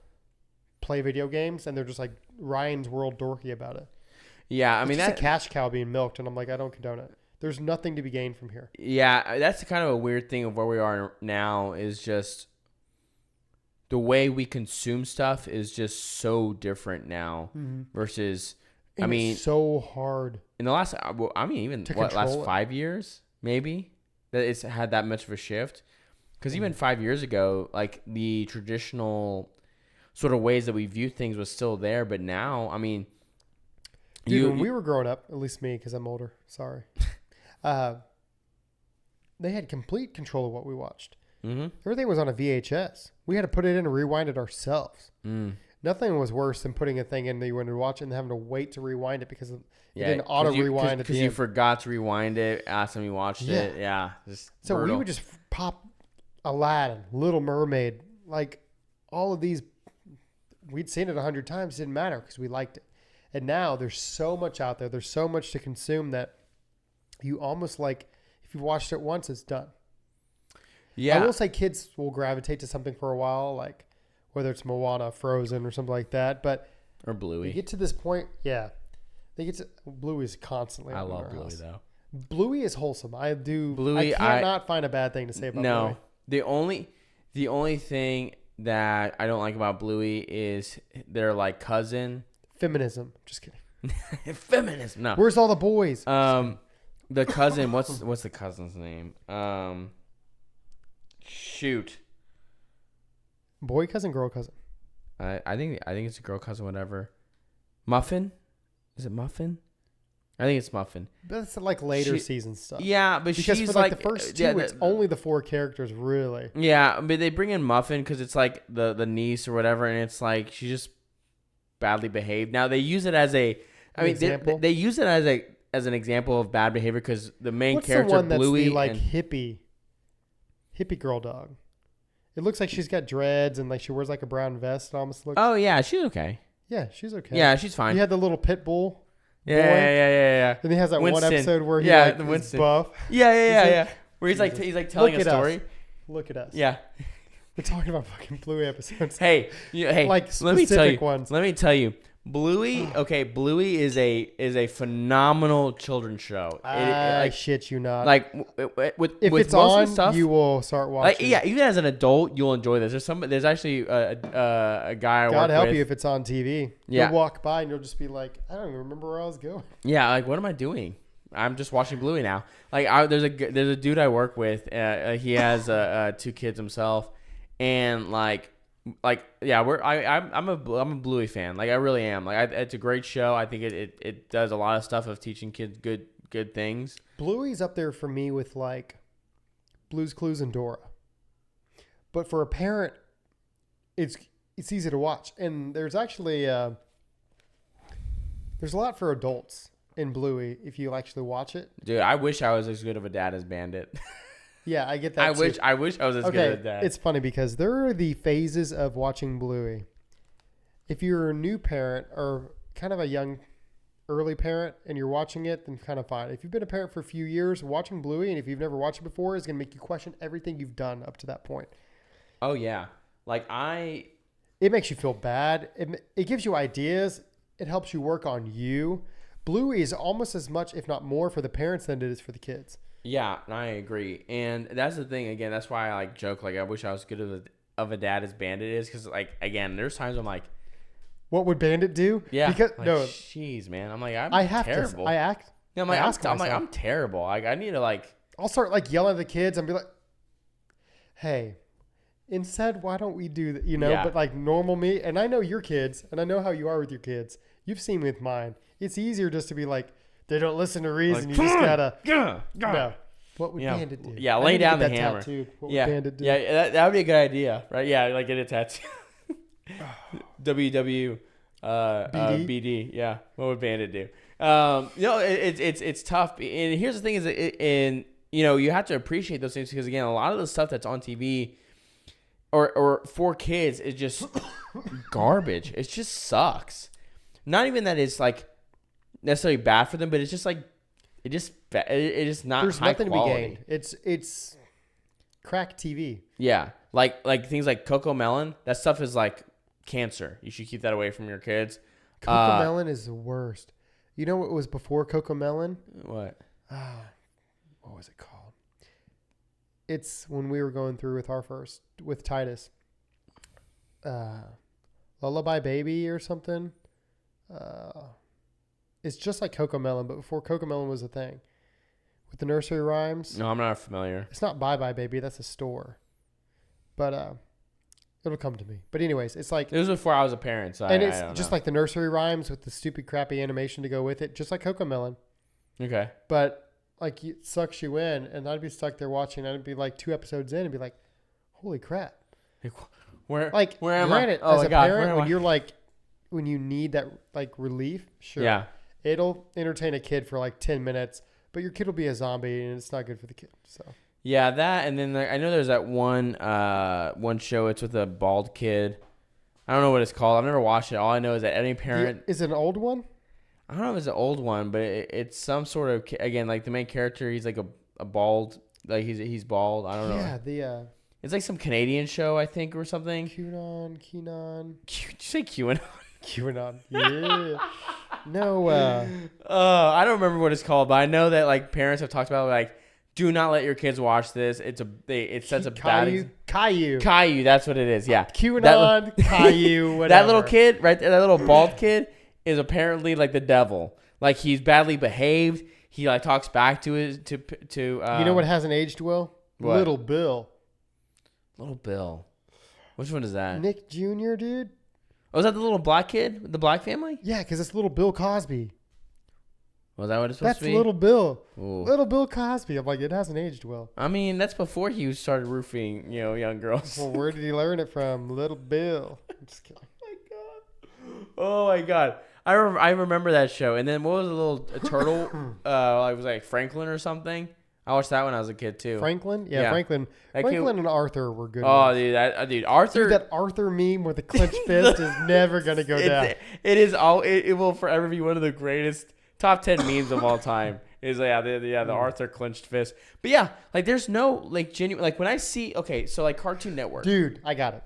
play video games, and they're just like Ryan's World dorky about it. Yeah, I mean, that's a cash cow being milked, and I'm like, I don't condone it. There's nothing to be gained from here. Yeah, that's kind of a weird thing of where we are now, is just the way we consume stuff is just so different now versus, and I mean, it's so hard in the last, even last 5 years, maybe, that it's had that much of a shift. Because even 5 years ago, like the traditional sort of ways that we view things was still there, but now, I mean, dude, when we were growing up, at least me, because I'm older, sorry, they had complete control of what we watched. Everything was on a VHS. We had to put it in and rewind it ourselves. Nothing was worse than putting a thing in that you wanted to watch and having to wait to rewind it because it didn't auto rewind because you forgot to rewind it last time you watched it. Yeah, so brutal. We would just pop Aladdin, Little Mermaid, like all of these. We'd seen it 100 times. It didn't matter because we liked it. And now there's so much out there. There's so much to consume that you almost like, if you watched it once, it's done. Yeah. I will say kids will gravitate to something for a while, like whether it's Moana, Frozen, or something like that. Or Bluey. You get to this point, yeah. Bluey's constantly. I love Bluey though. Bluey is wholesome. Bluey, I cannot find a bad thing to say about Bluey. No, the only thing that I don't like about Bluey is their like cousin. Feminism. Just kidding. Feminism. No. Where's all the boys? The cousin. What's the cousin's name? Shoot. Boy cousin, girl cousin. I think it's a girl cousin. Whatever. Muffin. Is it Muffin? I think it's Muffin. But it's like later season stuff. Yeah, but because she's for like the first two, it's only the four characters, really. Yeah, but they bring in Muffin because it's like the niece or whatever, and it's like she's just badly behaved. Now they use it as they use it as an example of bad behavior because the main character the one Bluey, that's the, like hippie girl dog. It looks like she's got dreads and like she wears like a brown vest. It almost looks. Oh yeah, she's okay. Yeah, she's okay. Yeah, she's fine. You had the little pit bull. Yeah. And he has that Winston. one episode where he is buff. Yeah. Where he's like telling a story. Look at us. Yeah. We're talking about fucking Bluey episodes. Hey, like specific ones. Let me tell you, Bluey. Okay, Bluey is a phenomenal children's show. I shit you not. Like with it's most on, of the stuff, you will start watching. Like, even as an adult, you'll enjoy this. There's actually a guy I work with. God help you if it's on TV. Yeah. You'll walk by and you'll just be like, I don't even remember where I was going. Yeah, like what am I doing? I'm just watching Bluey now. Like there's a dude I work with. He has 2 kids himself, and yeah, I'm a Bluey fan. Like I really am. Like it's a great show. I think it does a lot of stuff of teaching kids good things. Bluey's up there for me with like Blue's Clues and Dora. But for a parent, it's easy to watch. And there's actually there's a lot for adults in Bluey if you actually watch it. Dude, I wish I was as good of a dad as Bandit. Yeah, I get that. I wish I was as good as that. It's funny because there are the phases of watching Bluey. if you're a new parent or kind of a young early parent and you're watching it, then kind of fine. If you've been a parent for a few years, watching Bluey, and if you've never watched it before, is going to make you question everything you've done up to that point. Oh yeah, It makes you feel bad. It gives you ideas. It helps you work on you. Bluey is almost as much, if not more, for the parents than it is for the kids. Yeah, I agree. And that's the thing. Again, that's why I joke I wish I was good of a dad as Bandit is, because again, there's times I'm like, what would Bandit do? Yeah. Because no, jeez, man. I'm I'm terrible. I'm terrible. I need to I'll start yelling at the kids and be like, "Hey, instead, why don't we do that?" But normal me, and I know your kids, and I know how you are with your kids. You've seen me with mine. It's easier just to be like, they don't listen to reason. You just gotta. No. What would Bandit do? Yeah, lay down the hammer. What would Bandit do? Yeah, that would be a good idea, right? Yeah, get a tattoo. WW BD. Yeah, what would Bandit do? It's tough. And here's the thing: you have to appreciate those things, because again, a lot of the stuff that's on TV or for kids is just garbage. It just sucks. Not even that it's necessarily bad for them, but it's just it is not. There's high nothing quality. to be gained. It's crack TV. Yeah, like things like Coco Melon. That stuff is cancer. You should keep that away from your kids. Coco Melon is the worst. You know what was before Coco Melon? What? What was it called? It's when we were going through with Titus. Lullaby Baby or something. It's just like Coco Melon, but before Coco Melon was a thing. With the nursery rhymes. No, I'm not familiar. It's not Bye Bye Baby. That's a store. But it'll come to me. But anyways, it's it was before I was a parent, so and I don't just know. like the nursery rhymes with the stupid crappy animation to go with it, just like Coco Melon. Okay. But it sucks you in, and I'd be stuck there watching. I'd be 2 episodes in and be like, "Holy crap!" Where where am I? Oh as my a God, parent, when you're when you need that relief, sure. Yeah. It'll entertain a kid for 10 minutes, but your kid will be a zombie, and it's not good for the kid. So. Yeah, that, and then I know there's that one show. It's with a bald kid. I don't know what it's called. I've never watched it. All I know is that any parent is it an old one? I don't know if it's an old one, but it's some sort of, again, the main character. He's a bald, he's bald. I don't know. Yeah, it's some Canadian show, I think, or something. Keenan. Did you say QAnon? QAnon. Yeah. No. I don't remember what it's called, but I know that parents have talked about do not let your kids watch this. It sets a bad. Caillou. That's what it is. Yeah. QAnon. Caillou. Whatever. That little kid, right there, that little bald kid, is apparently the devil. He's badly behaved. He talks back to his to. You know what hasn't aged well? What? Little Bill. Little Bill. Which one is that? Nick Jr., dude. Oh, is that the little black kid? The black family? Yeah, because it's little Bill Cosby. Was that what it's supposed to be? That's Little Bill. Ooh. Little Bill Cosby. I'm it hasn't aged well. I mean, that's before he started roofing, young girls. Well, where did he learn it from? Little Bill. I'm just kidding. Oh my God. I remember that show. And then what was a turtle? It was Franklin or something. I watched that when I was a kid too. Franklin? Yeah. Franklin. That Franklin and Arthur were good. Oh, ones. dude, Arthur. Dude, that Arthur meme with the clenched fist is never gonna go down. It will forever be one of the greatest top 10 memes of all time. Is the Arthur clenched fist. But yeah, there's no genuine when I see so Cartoon Network. Dude, I got it.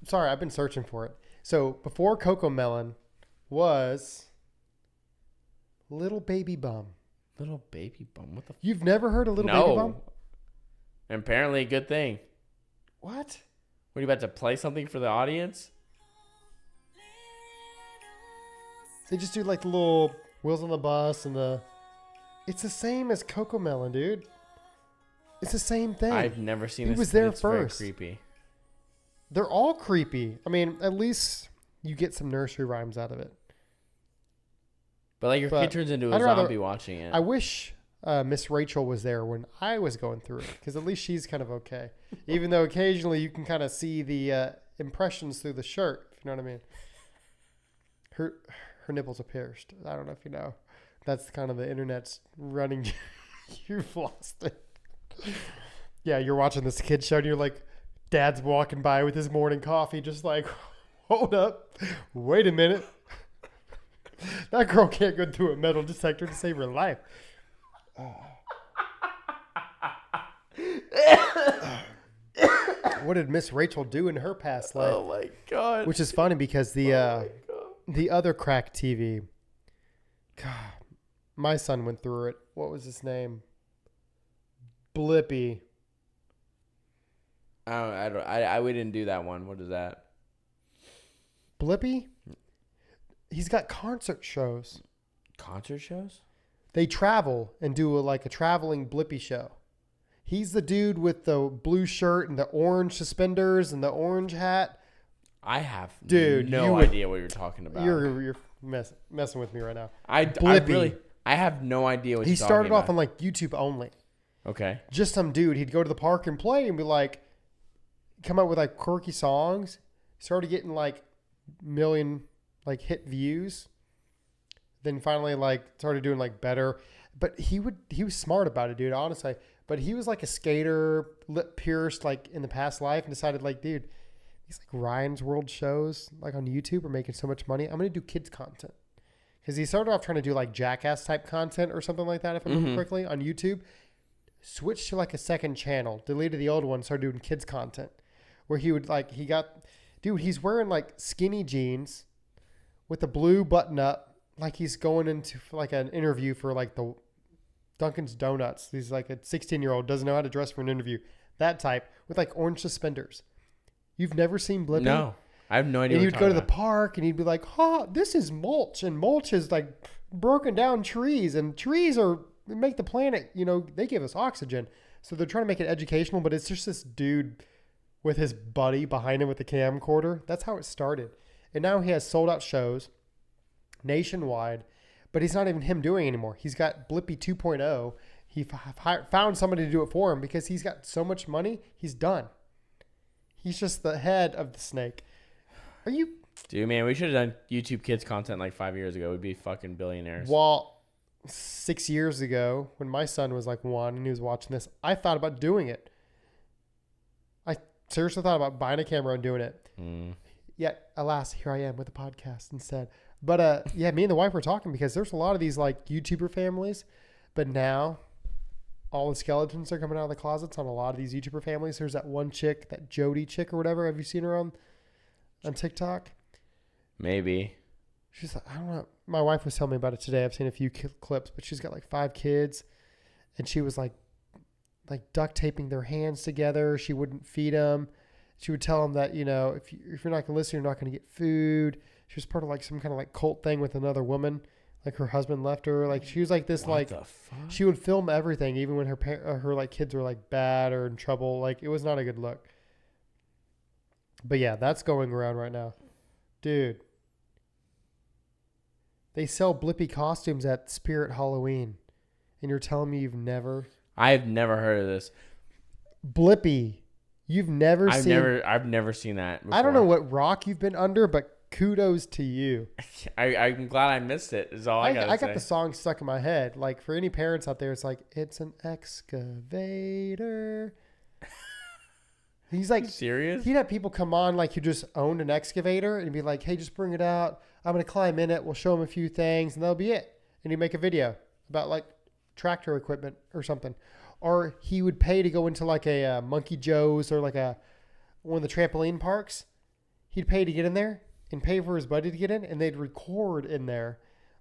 Sorry, I've been searching for it. So before Coco Melon was Little Baby Bum. Little Baby Bum. What the? You've never heard of Little Baby Bum? Apparently a good thing. What? What are you about to play something for the audience? They just do the little wheels on the bus and the. It's the same as Coco Melon, dude. It's the same thing. I've never seen this. It was there it's first. Very creepy. They're all creepy. I mean, at least you get some nursery rhymes out of it. But your kid turns into a zombie watching it. I wish Miss Rachel was there when I was going through it, because at least she's kind of okay. Even though occasionally you can kind of see the impressions through the shirt, if you know what I mean. Her nipples are pierced. I don't know if you know. That's kind of the internet's running. You've lost it. Yeah, you're watching this kid show and you're Dad's walking by with his morning coffee, just Hold up. Wait a minute. That girl can't go through a metal detector to save her life. What did Miss Rachel do in her past life? Oh my God. Which is funny because the other crack TV, God, my son went through it. What was his name? Blippy. We didn't do that one. What is that? Blippy? He's got concert shows. Concert shows? They travel and do a traveling Blippy show. He's the dude with the blue shirt and the orange suspenders and the orange hat. I have no idea what you're talking about. You're messing with me right now. I have no idea what he you're talking about. He started off on YouTube only. Okay. Just some dude. He'd go to the park and play and be like, come up with quirky songs. Started getting million hit views. Then finally started doing better. But he was smart about it, dude, honestly. But he was a skater, lip pierced in the past life, and decided dude, these Ryan's World shows on YouTube are making so much money. I'm gonna do kids content. Because he started off trying to do Jackass type content or something like that, if I remember correctly, on YouTube. Switched to a second channel, deleted the old one, started doing kids content. Where he would he's wearing skinny jeans with a blue button up, he's going into an interview for the Dunkin's Donuts. He's a 16-year-old, doesn't know how to dress for an interview. That type with orange suspenders. You've never seen Blippy? No, I have no idea. And he'd go to the park and he'd be like, this is mulch. And mulch is broken down trees. And trees make the planet, they give us oxygen. So they're trying to make it educational, but it's just this dude with his buddy behind him with the camcorder. That's how it started. And now he has sold out shows nationwide. But he's not even him doing it anymore. He's got Blippy 2.0. He found somebody to do it for him because he's got so much money. He's done. He's just the head of the snake. Are you? Dude, man, we should have done YouTube kids content 5 years ago. We'd be fucking billionaires. Well, 6 years ago, when my son was 1 and he was watching this, I thought about doing it. I seriously thought about buying a camera and doing it. Yet, alas, here I am with a podcast instead. But me and the wife were talking because there's a lot of these YouTuber families, but now all the skeletons are coming out of the closets on a lot of these YouTuber families. There's that one chick, that Jody chick or whatever. Have you seen her on TikTok? Maybe. She's I don't know. My wife was telling me about it today. I've seen a few clips, but she's got 5 kids, and she was duct taping their hands together. She wouldn't feed them. She would tell them that if you're not gonna listen, you're not gonna get food. She was part of some kind of cult thing with another woman. Her husband left her. She was this what the fuck? She would film everything, even when her kids were bad or in trouble. It was not a good look. But yeah, that's going around right now, dude. They sell Blippy costumes at Spirit Halloween, and you're telling me you've never? I've never heard of this. Blippy, you've never seen? I've never seen that before. I don't know what rock you've been under, but kudos to you. I'm glad I missed it. Is all I gotta say. I got the song stuck in my head. For any parents out there, it's an excavator. He's serious? He'd have people come on who just owned an excavator and be like, hey, just bring it out. I'm going to climb in it. We'll show them a few things and that'll be it. And he'd make a video about tractor equipment or something. Or he would pay to go into a Monkey Joe's or one of the trampoline parks. He'd pay to get in there and pay for his buddy to get in, and they'd record in there.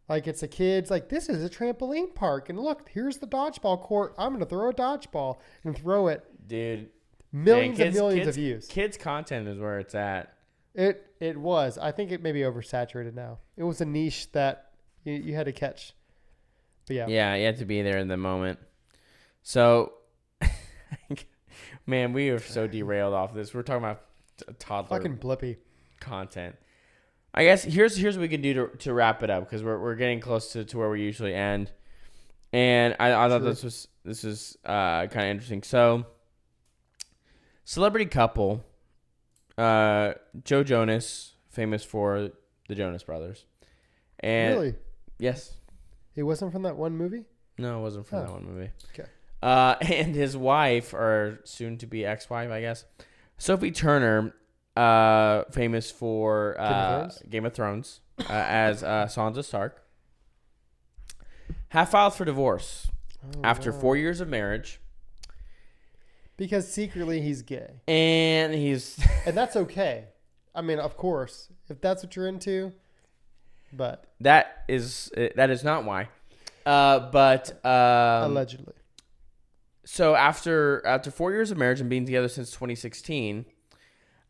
It's a kid's this is a trampoline park, and look, here's the dodgeball court. I'm going to throw a dodgeball and throw it. Dude. Millions and millions of views. Kids content is where it's at. It was. I think it may be oversaturated now. It was a niche that you had to catch. But yeah. Yeah, you had to be there in the moment. So, man, we are so derailed off this. We're talking about toddler fucking Blippy content. I guess here's what we can do to wrap it up, because we're getting close to where we usually end. And I thought this was kind of interesting. So, celebrity couple, Joe Jonas, famous for the Jonas Brothers. And really? Yes. It wasn't from that one movie? No, it wasn't from that one movie. Okay. And his wife, or soon to be ex-wife, I guess, Sophie Turner, famous for Game of Thrones, as Sansa Stark, have filed for divorce after 4 years of marriage. Because secretly he's gay. And and that's okay. I mean, of course, if that's what you're into, but that is not why. But allegedly. So after 4 years of marriage and being together since 2016,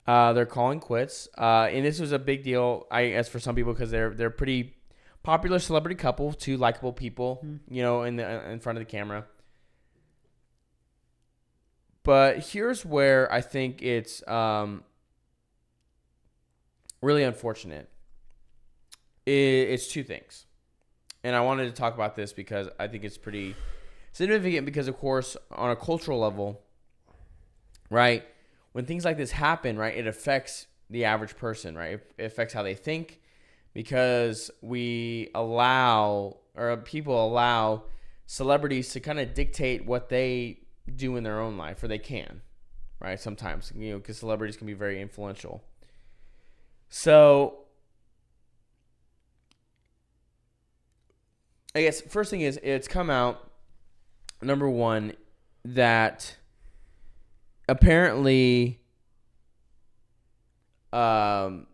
they're calling quits. And this was a big deal, I guess, for some people because they're pretty popular celebrity couple, two likable people, in front of the camera. But here's where I think it's really unfortunate. It's two things. And I wanted to talk about this because I think it's pretty significant because, of course, on a cultural level, right, when things like this happen, right, it affects the average person, right? It affects how they think because people allow celebrities to kind of dictate what they do in their own life, or they can, right? Sometimes, because celebrities can be very influential. So I guess first thing is it's come out, number one, that apparently, in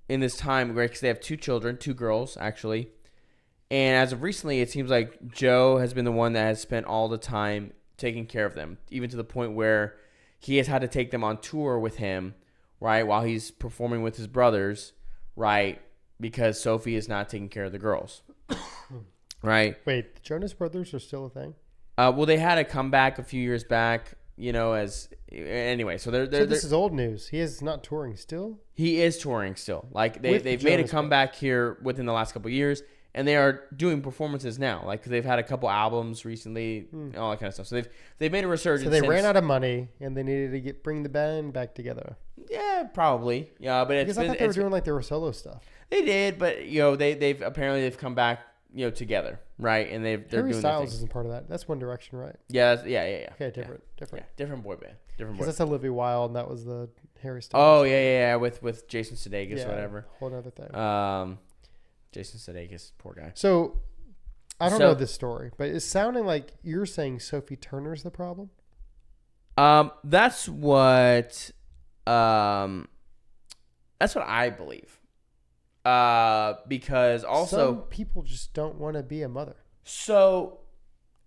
this time, right, because they have two children, two girls, actually. And as of recently, it seems like Joe has been the one that has spent all the time taking care of them, even to the point where he has had to take them on tour with him, right, while he's performing with his brothers, right, because Sophie is not taking care of the girls, right? Wait, the Jonas Brothers are still a thing? Well, they had a comeback a few years back, anyway. So this is old news. He is not touring still? He is touring still. Like they've made a comeback here within the last couple of years. And they are doing performances now. Like they've had a couple albums recently, all that kind of stuff. So they've made a resurgence. So they ran out of money and they needed to bring the band back together. Yeah, probably. Yeah, but because I thought they were doing like their solo stuff. They did, but they've come back together, right? And they're Harry doing Styles isn't part of that. That's One Direction, right? Yeah. Okay, different. Yeah, different boy band. Because that's Olivia Wilde, and that was the Harry Oh Styles. yeah, with Jason Sudeikis or whatever. Whole other thing. Jason Sudeikis, poor guy. So, I don't know this story, but it's sounding like you're saying Sophie Turner's the problem. That's what I believe. Because also some people just don't want to be a mother. So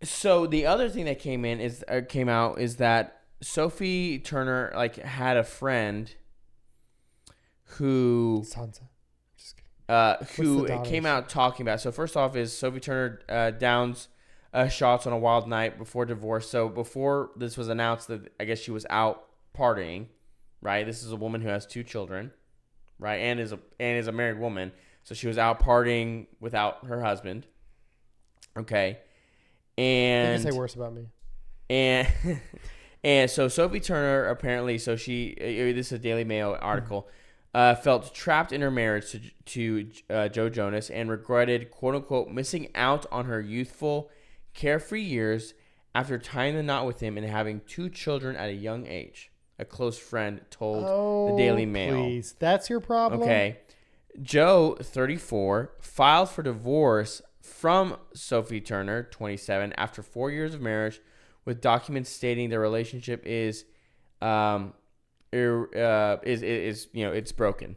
the other thing that came out is that Sophie Turner had a friend who Sansa. who came out talking about. So first off is Sophie Turner downs shots on a wild night before divorce. So before this was announced that I guess she was out partying, right? This is a woman who has two children, right? And is a married woman. So she was out partying without her husband. Okay. And you can say worse about me. And so Sophie Turner apparently, this is a Daily Mail article. Felt trapped in her marriage to Joe Jonas and regretted, quote unquote, missing out on her youthful, carefree years after tying the knot with him and having two children at a young age. A close friend told the Daily Mail. Please, that's your problem. Okay, Joe, 34, filed for divorce from Sophie Turner, 27, after 4 years of marriage, with documents stating their relationship is it's broken.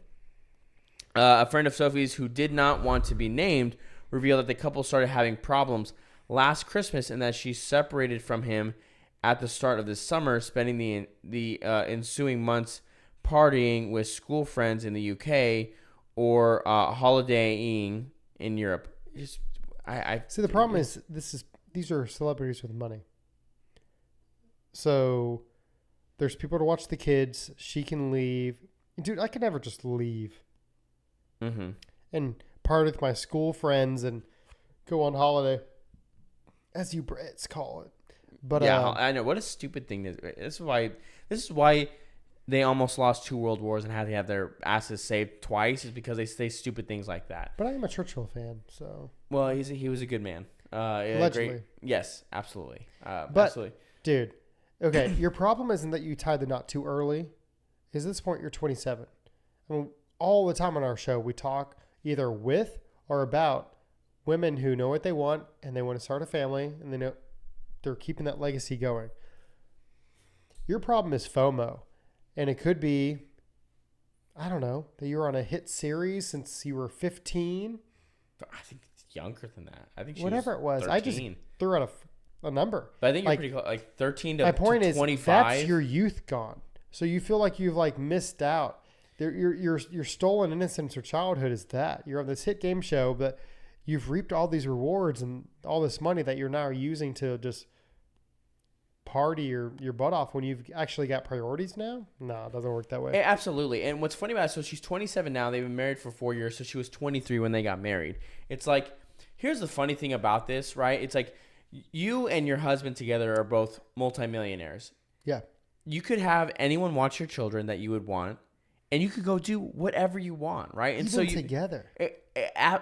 A friend of Sophie's who did not want to be named revealed that the couple started having problems last Christmas and that she separated from him at the start of this summer, spending the ensuing months partying with school friends in the UK or holidaying in Europe. See, the problem is these are celebrities with money. So there's people to watch the kids. She can leave. Dude, I could never just leave. Mm-hmm. And party with my school friends and go on holiday, as you Brits call it. But yeah, I know. What a stupid thing. This is why they almost lost 2 world wars and had to have their asses saved twice, is because they say stupid things like that. But I am a Churchill fan, so. Well, he was a good man. Allegedly. Yes, absolutely. But, absolutely. Dude, okay, your problem isn't that you tied the knot too early. is at this point you're 27. I mean, all the time on our show, we talk either with or about women who know what they want and they want to start a family and they know they're keeping that legacy going. Your problem is FOMO. And it could be, I don't know, that you were on a hit series since you were 15. I think it's younger than that. I think she Whatever was it was. 13. I just threw out a number. But I think like, you're pretty close. Like 13 to, my point to is, 25. that's your youth gone. So you feel like you've like missed out. Your stolen innocence or childhood is that. You're on this hit game show, but you've reaped all these rewards and all this money that you're now using to just party your butt off when you've actually got priorities now. No, it doesn't work that way. Absolutely. And what's funny about it, so she's 27 now. They've been married for 4 years. So she was 23 when they got married. It's like, here's the funny thing about this, right? It's like you and your husband together are both multimillionaires. Yeah. You could have anyone watch your children that you would want, and you could go do whatever you want, right? And even so you together.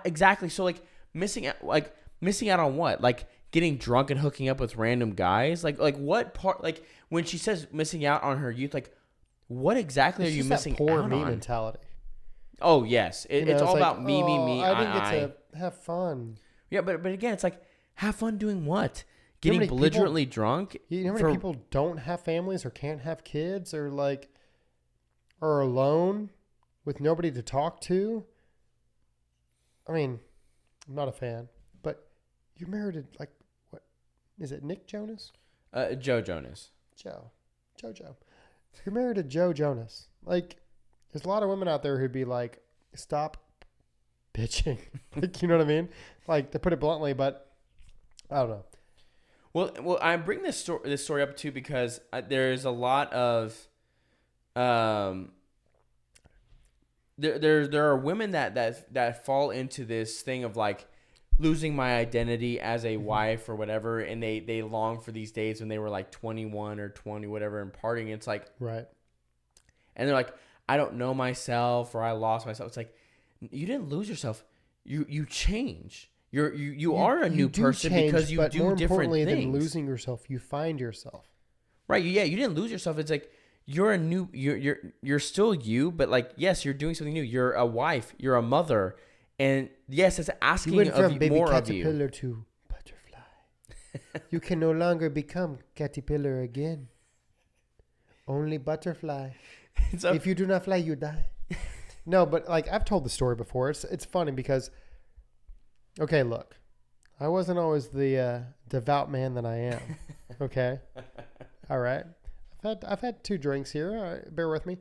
Exactly. So like missing out on what? Like getting drunk and hooking up with random guys? Like what part? Like when she says missing out on her youth, like what exactly are you missing poor out me on? mentality. Oh yes, it's all about me, I didn't get to have fun. Yeah, but again, it's like have fun doing what? Getting many belligerently drunk? You know how many people don't have families or can't have kids or like are alone with nobody to talk to? I mean, I'm not a fan, but you're married to like, what is it? Nick Jonas? Joe Jonas. Jojo. You're married to Joe Jonas. Like, there's a lot of women out there who'd be like, stop bitching. Like, you know what I mean? Like, to put it bluntly, but I don't know. Well, I bring this story up too because there's a lot of, there are women that fall into this thing of like losing my identity as a wife or whatever, and they long for these days when they were like 21 or 20 whatever and partying. It's like right, and they're like, I don't know myself or I lost myself. It's like you didn't lose yourself. You change. You are a new person change, because you do different things. More importantly than losing yourself, you find yourself. Right. Yeah. You didn't lose yourself. It's like you're a new. You're still you, but like yes, you're doing something new. You're a wife. You're a mother, and yes, it's asking you went from of baby more caterpillar of you. to butterfly. You can no longer become caterpillar again. Only butterfly. So, if you do not fly, you die. No, but like I've told the story before. It's funny because. Okay, look, I wasn't always the devout man that I am. Okay, all right. I've had 2 drinks here. All right, bear with me.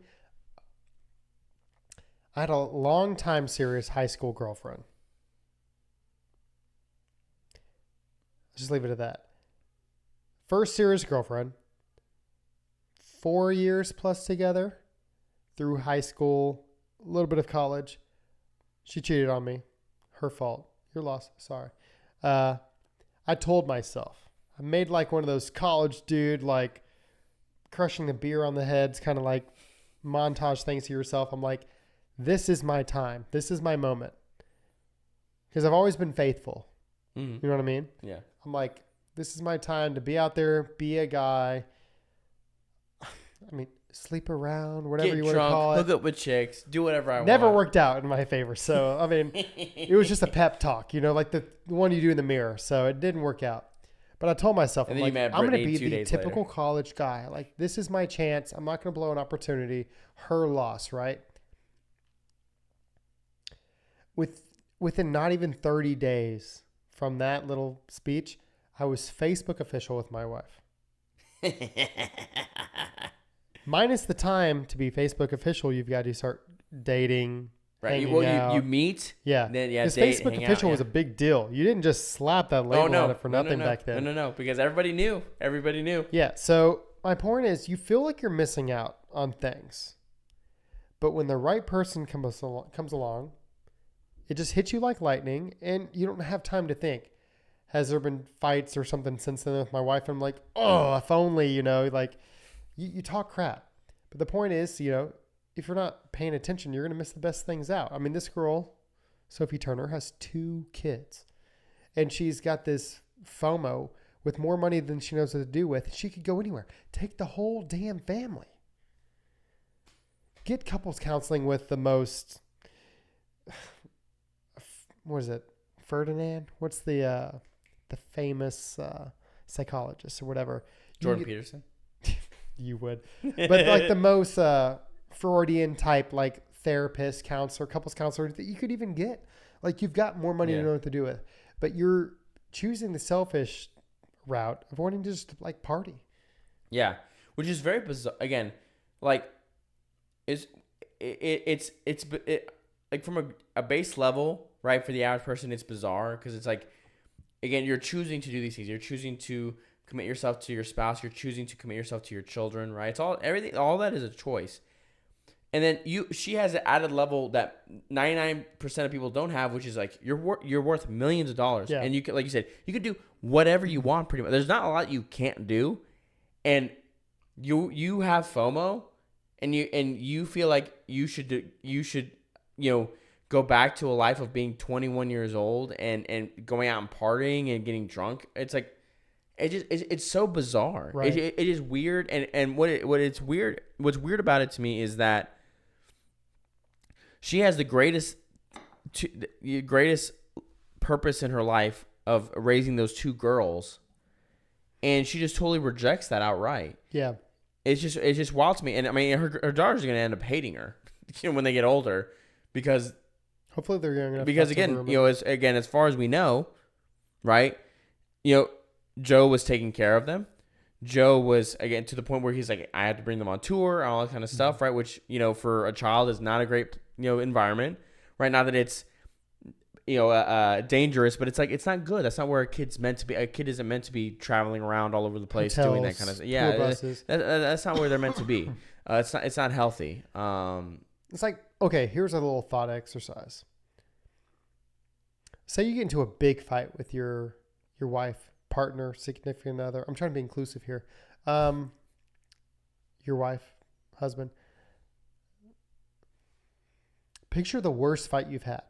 I had a long time serious high school girlfriend. Just leave it at that. First serious girlfriend. 4 years plus together through high school, a little bit of college. She cheated on me. Her fault. Your loss. Sorry. I told myself. I made like one of those college dude, like crushing the beer on the heads, kind of like montage things to yourself. I'm like, this is my time. This is my moment. Because I've always been faithful. Mm-hmm. You know what I mean? Yeah. I'm like, this is my time to be out there, be a guy. I mean, sleep around, whatever you want to call it. Hook up with chicks, do whatever I want. Never worked out in my favor. So, I mean, it was just a pep talk, you know, like the one you do in the mirror. So it didn't work out. But I told myself, I'm going to be the typical college guy. Like, this is my chance. I'm not going to blow an opportunity. Her loss, right? Within not even 30 days from that little speech, I was Facebook official with my wife. Minus the time to be Facebook official, you've got to start dating, right? You meet, yeah. Because Facebook official was a big deal. You didn't just slap that label on it for nothing back then. No, because everybody knew. Everybody knew. Yeah. So my point is, you feel like you're missing out on things, but when the right person comes along, it just hits you like lightning, and you don't have time to think. Has there been fights or something since then with my wife? And I'm like, oh, if only, you know, like. You talk crap. But the point is, you know, if you're not paying attention, you're going to miss the best things out. I mean, this girl, Sophie Turner, has 2 kids. And she's got this FOMO with more money than she knows what to do with. She could go anywhere. Take the whole damn family. get couples counseling with the most, what is it? Ferdinand? What's the famous psychologist or whatever? Jordan Peterson. You would, but like the most Freudian type, like therapist, counselor, couples counselor that you could even get. Like you've got more money to know what to do with, but you're choosing the selfish route of wanting to just like party. Yeah, which is very bizarre. Again, like it's like from a base level, right? For the average person, it's bizarre because it's like, again, you're choosing to do these things. You're choosing to commit yourself to your spouse. You're choosing to commit yourself to your children, right? It's all that is a choice. And then she has an added level that 99% of people don't have, which is like you're worth millions of dollars, and you can, like you said, you could do whatever you want pretty much. There's not a lot you can't do, and you have FOMO, and you feel like you should go back to a life of being 21 years old and going out and partying and getting drunk. It's like it's so bizarre. Right. It is weird, and what's weird about it to me is that she has the greatest purpose in her life of raising those two girls, and she just totally rejects that outright. Yeah, it's just wild to me. And I mean, her daughters are gonna end up hating her, when they get older, because hopefully they're young enough. Because again, as far as we know, right? Joe was taking care of them. Joe was, again, to the point where he's like, I had to bring them on tour and all that kind of stuff, right? Which, for a child is not a great, environment, right? Not that it's, dangerous, but it's like, it's not good. That's not where a kid's meant to be. A kid isn't meant to be traveling around all over the place doing that kind of stuff. Yeah, that's not where they're meant to be. It's not healthy. It's like, okay, here's a little thought exercise. Say you get into a big fight with your wife, partner, significant other. I'm trying to be inclusive here. Your wife, husband. Picture the worst fight you've had.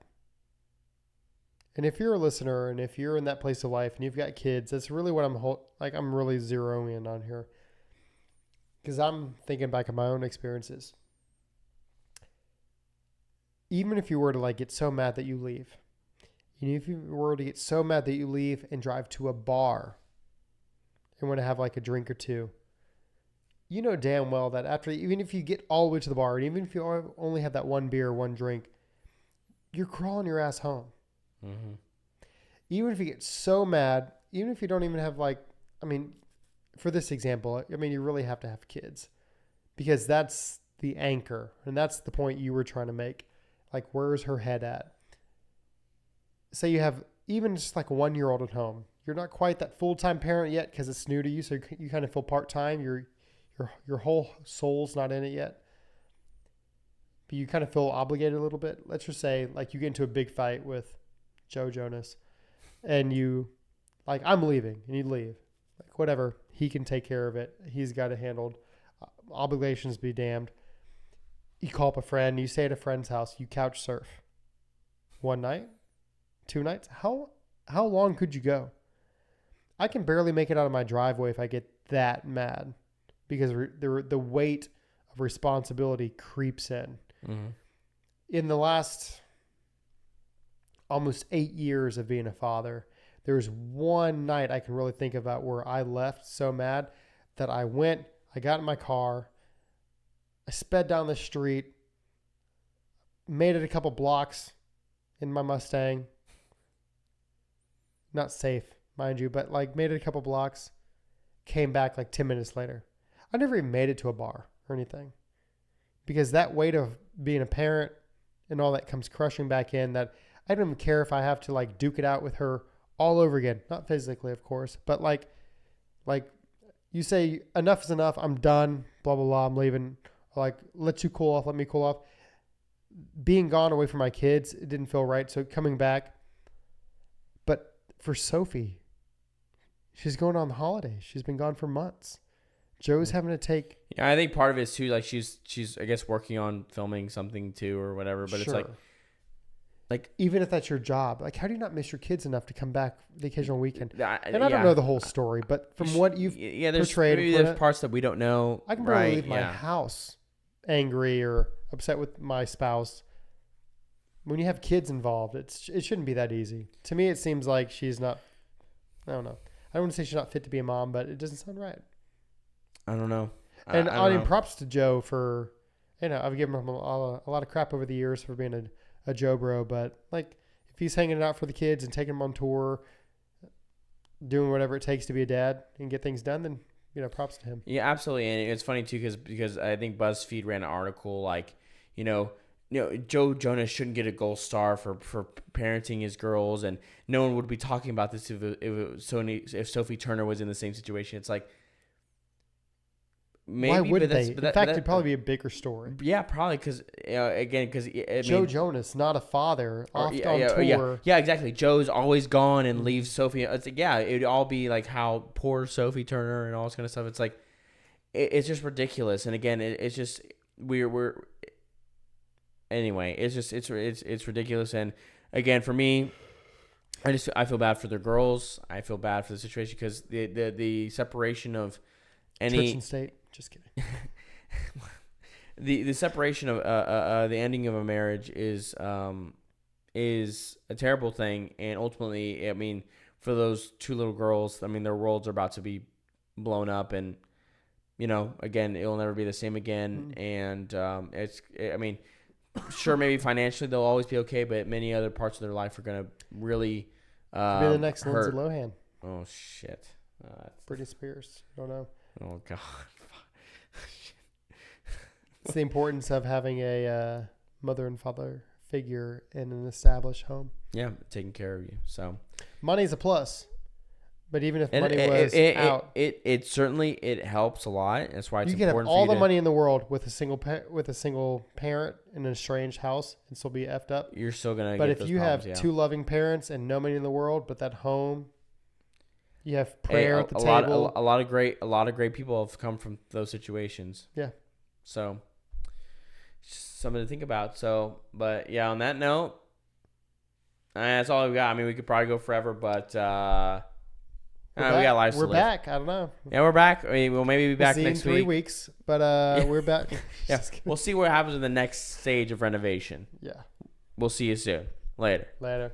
And if you're a listener and if you're in that place of life and you've got kids, that's really what I'm really zeroing in on here. Because I'm thinking back on my own experiences. Even if you were to get so mad that you leave, and if you were to get so mad that you leave and drive to a bar and want to have a drink or two, you know damn well that after, even if you get all the way to the bar, and even if you only have that one beer, one drink, you're crawling your ass home. Mm-hmm. Even if you get so mad, even if you don't even have for this example, you really have to have kids because that's the anchor. And that's the point you were trying to make. Where's her head at? Say you have even just a 1-year-old at home. You're not quite that full-time parent yet because it's new to you. So you kind of feel part-time. Your whole soul's not in it yet. But you kind of feel obligated a little bit. Let's just say you get into a big fight with Jonas and you I'm leaving, and you leave. Whatever. He can take care of it. He's got it handled. Obligations be damned. You call up a friend. You stay at a friend's house. You couch surf. 1 night? 2 nights? How long could you go? I can barely make it out of my driveway if I get that mad because the weight of responsibility creeps in. Mm-hmm. In the last almost 8 years of being a father, there was one night I can really think about where I left so mad that I got in my car, I sped down the street, made it a couple blocks in my Mustang. Not safe, mind you, but made it a couple blocks, came back 10 minutes later. I never even made it to a bar or anything because that weight of being a parent and all that comes crushing back in that I don't even care if I have to duke it out with her all over again. Not physically, of course, but you say enough is enough. I'm done, blah, blah, blah. I'm leaving. Let you cool off. Let me cool off. Being gone away from my kids, it didn't feel right. So coming back, but for Sophie, she's going on the holidays. She's been gone for months. Joe's having to take. Yeah, I think part of it is too she's I guess working on filming something too or whatever. But sure. It's even if that's your job, how do you not miss your kids enough to come back the occasional weekend? And I don't know the whole story, but from what you've portrayed, there's parts that we don't know. I can barely leave my house angry or upset with my spouse. When you have kids involved, it shouldn't be that easy. To me, it seems like she's not. I don't know. I don't want to say she's not fit to be a mom, but it doesn't sound right. I don't know. And I mean, props to Joe for, I've given him a lot of crap over the years for being a Joe bro, but like if he's hanging it out for the kids and taking them on tour, doing whatever it takes to be a dad and get things done, then props to him. Yeah, absolutely. And it's funny too because I think BuzzFeed ran an article like, Joe Jonas shouldn't get a gold star for parenting his girls, and no one would be talking about this if Sophie Turner was in the same situation. It's like, maybe, why would they? In fact, it'd probably be a bigger story. Yeah, probably because Joe Jonas, not a father, on tour. Yeah, exactly. Joe's always gone and leaves Sophie. It's like, it'd all be like how poor Sophie Turner and all this kind of stuff. It's like, it's just ridiculous. And again, it's just we're. Anyway, it's ridiculous. And again, for me, I feel bad for their girls. I feel bad for the situation because the separation of any church and state. Just kidding. the separation of the ending of a marriage is a terrible thing, and ultimately, I mean, for those two little girls, I mean, their worlds are about to be blown up, and again, it'll never be the same again. And I mean, sure, maybe financially they'll always be okay, but many other parts of their life are gonna really be the next hurt. Lindsay Lohan. Oh shit! Britney Spears. I don't know. Oh god. It's the importance of having a mother and father figure in an established home. Yeah, taking care of you. So money's a plus, but even if money was out, it certainly helps a lot. That's why it's you can important. Have all the money in the world with a single parent in an estranged house and still be effed up. You're still gonna. But get if those you problems, have two loving parents and no money in the world, but that home, you have prayer at the table. A lot of great people have come from those situations. Yeah. So. Something to think about. So, but yeah, on that note, that's all we got. I mean, we could probably go forever, but we got lives to live. We're back. I don't know. Yeah, we're back. I mean, we'll maybe be back next week. 3 weeks, but we're back. Yeah, we'll see what happens in the next stage of renovation. Yeah. We'll see you soon. Later. Later.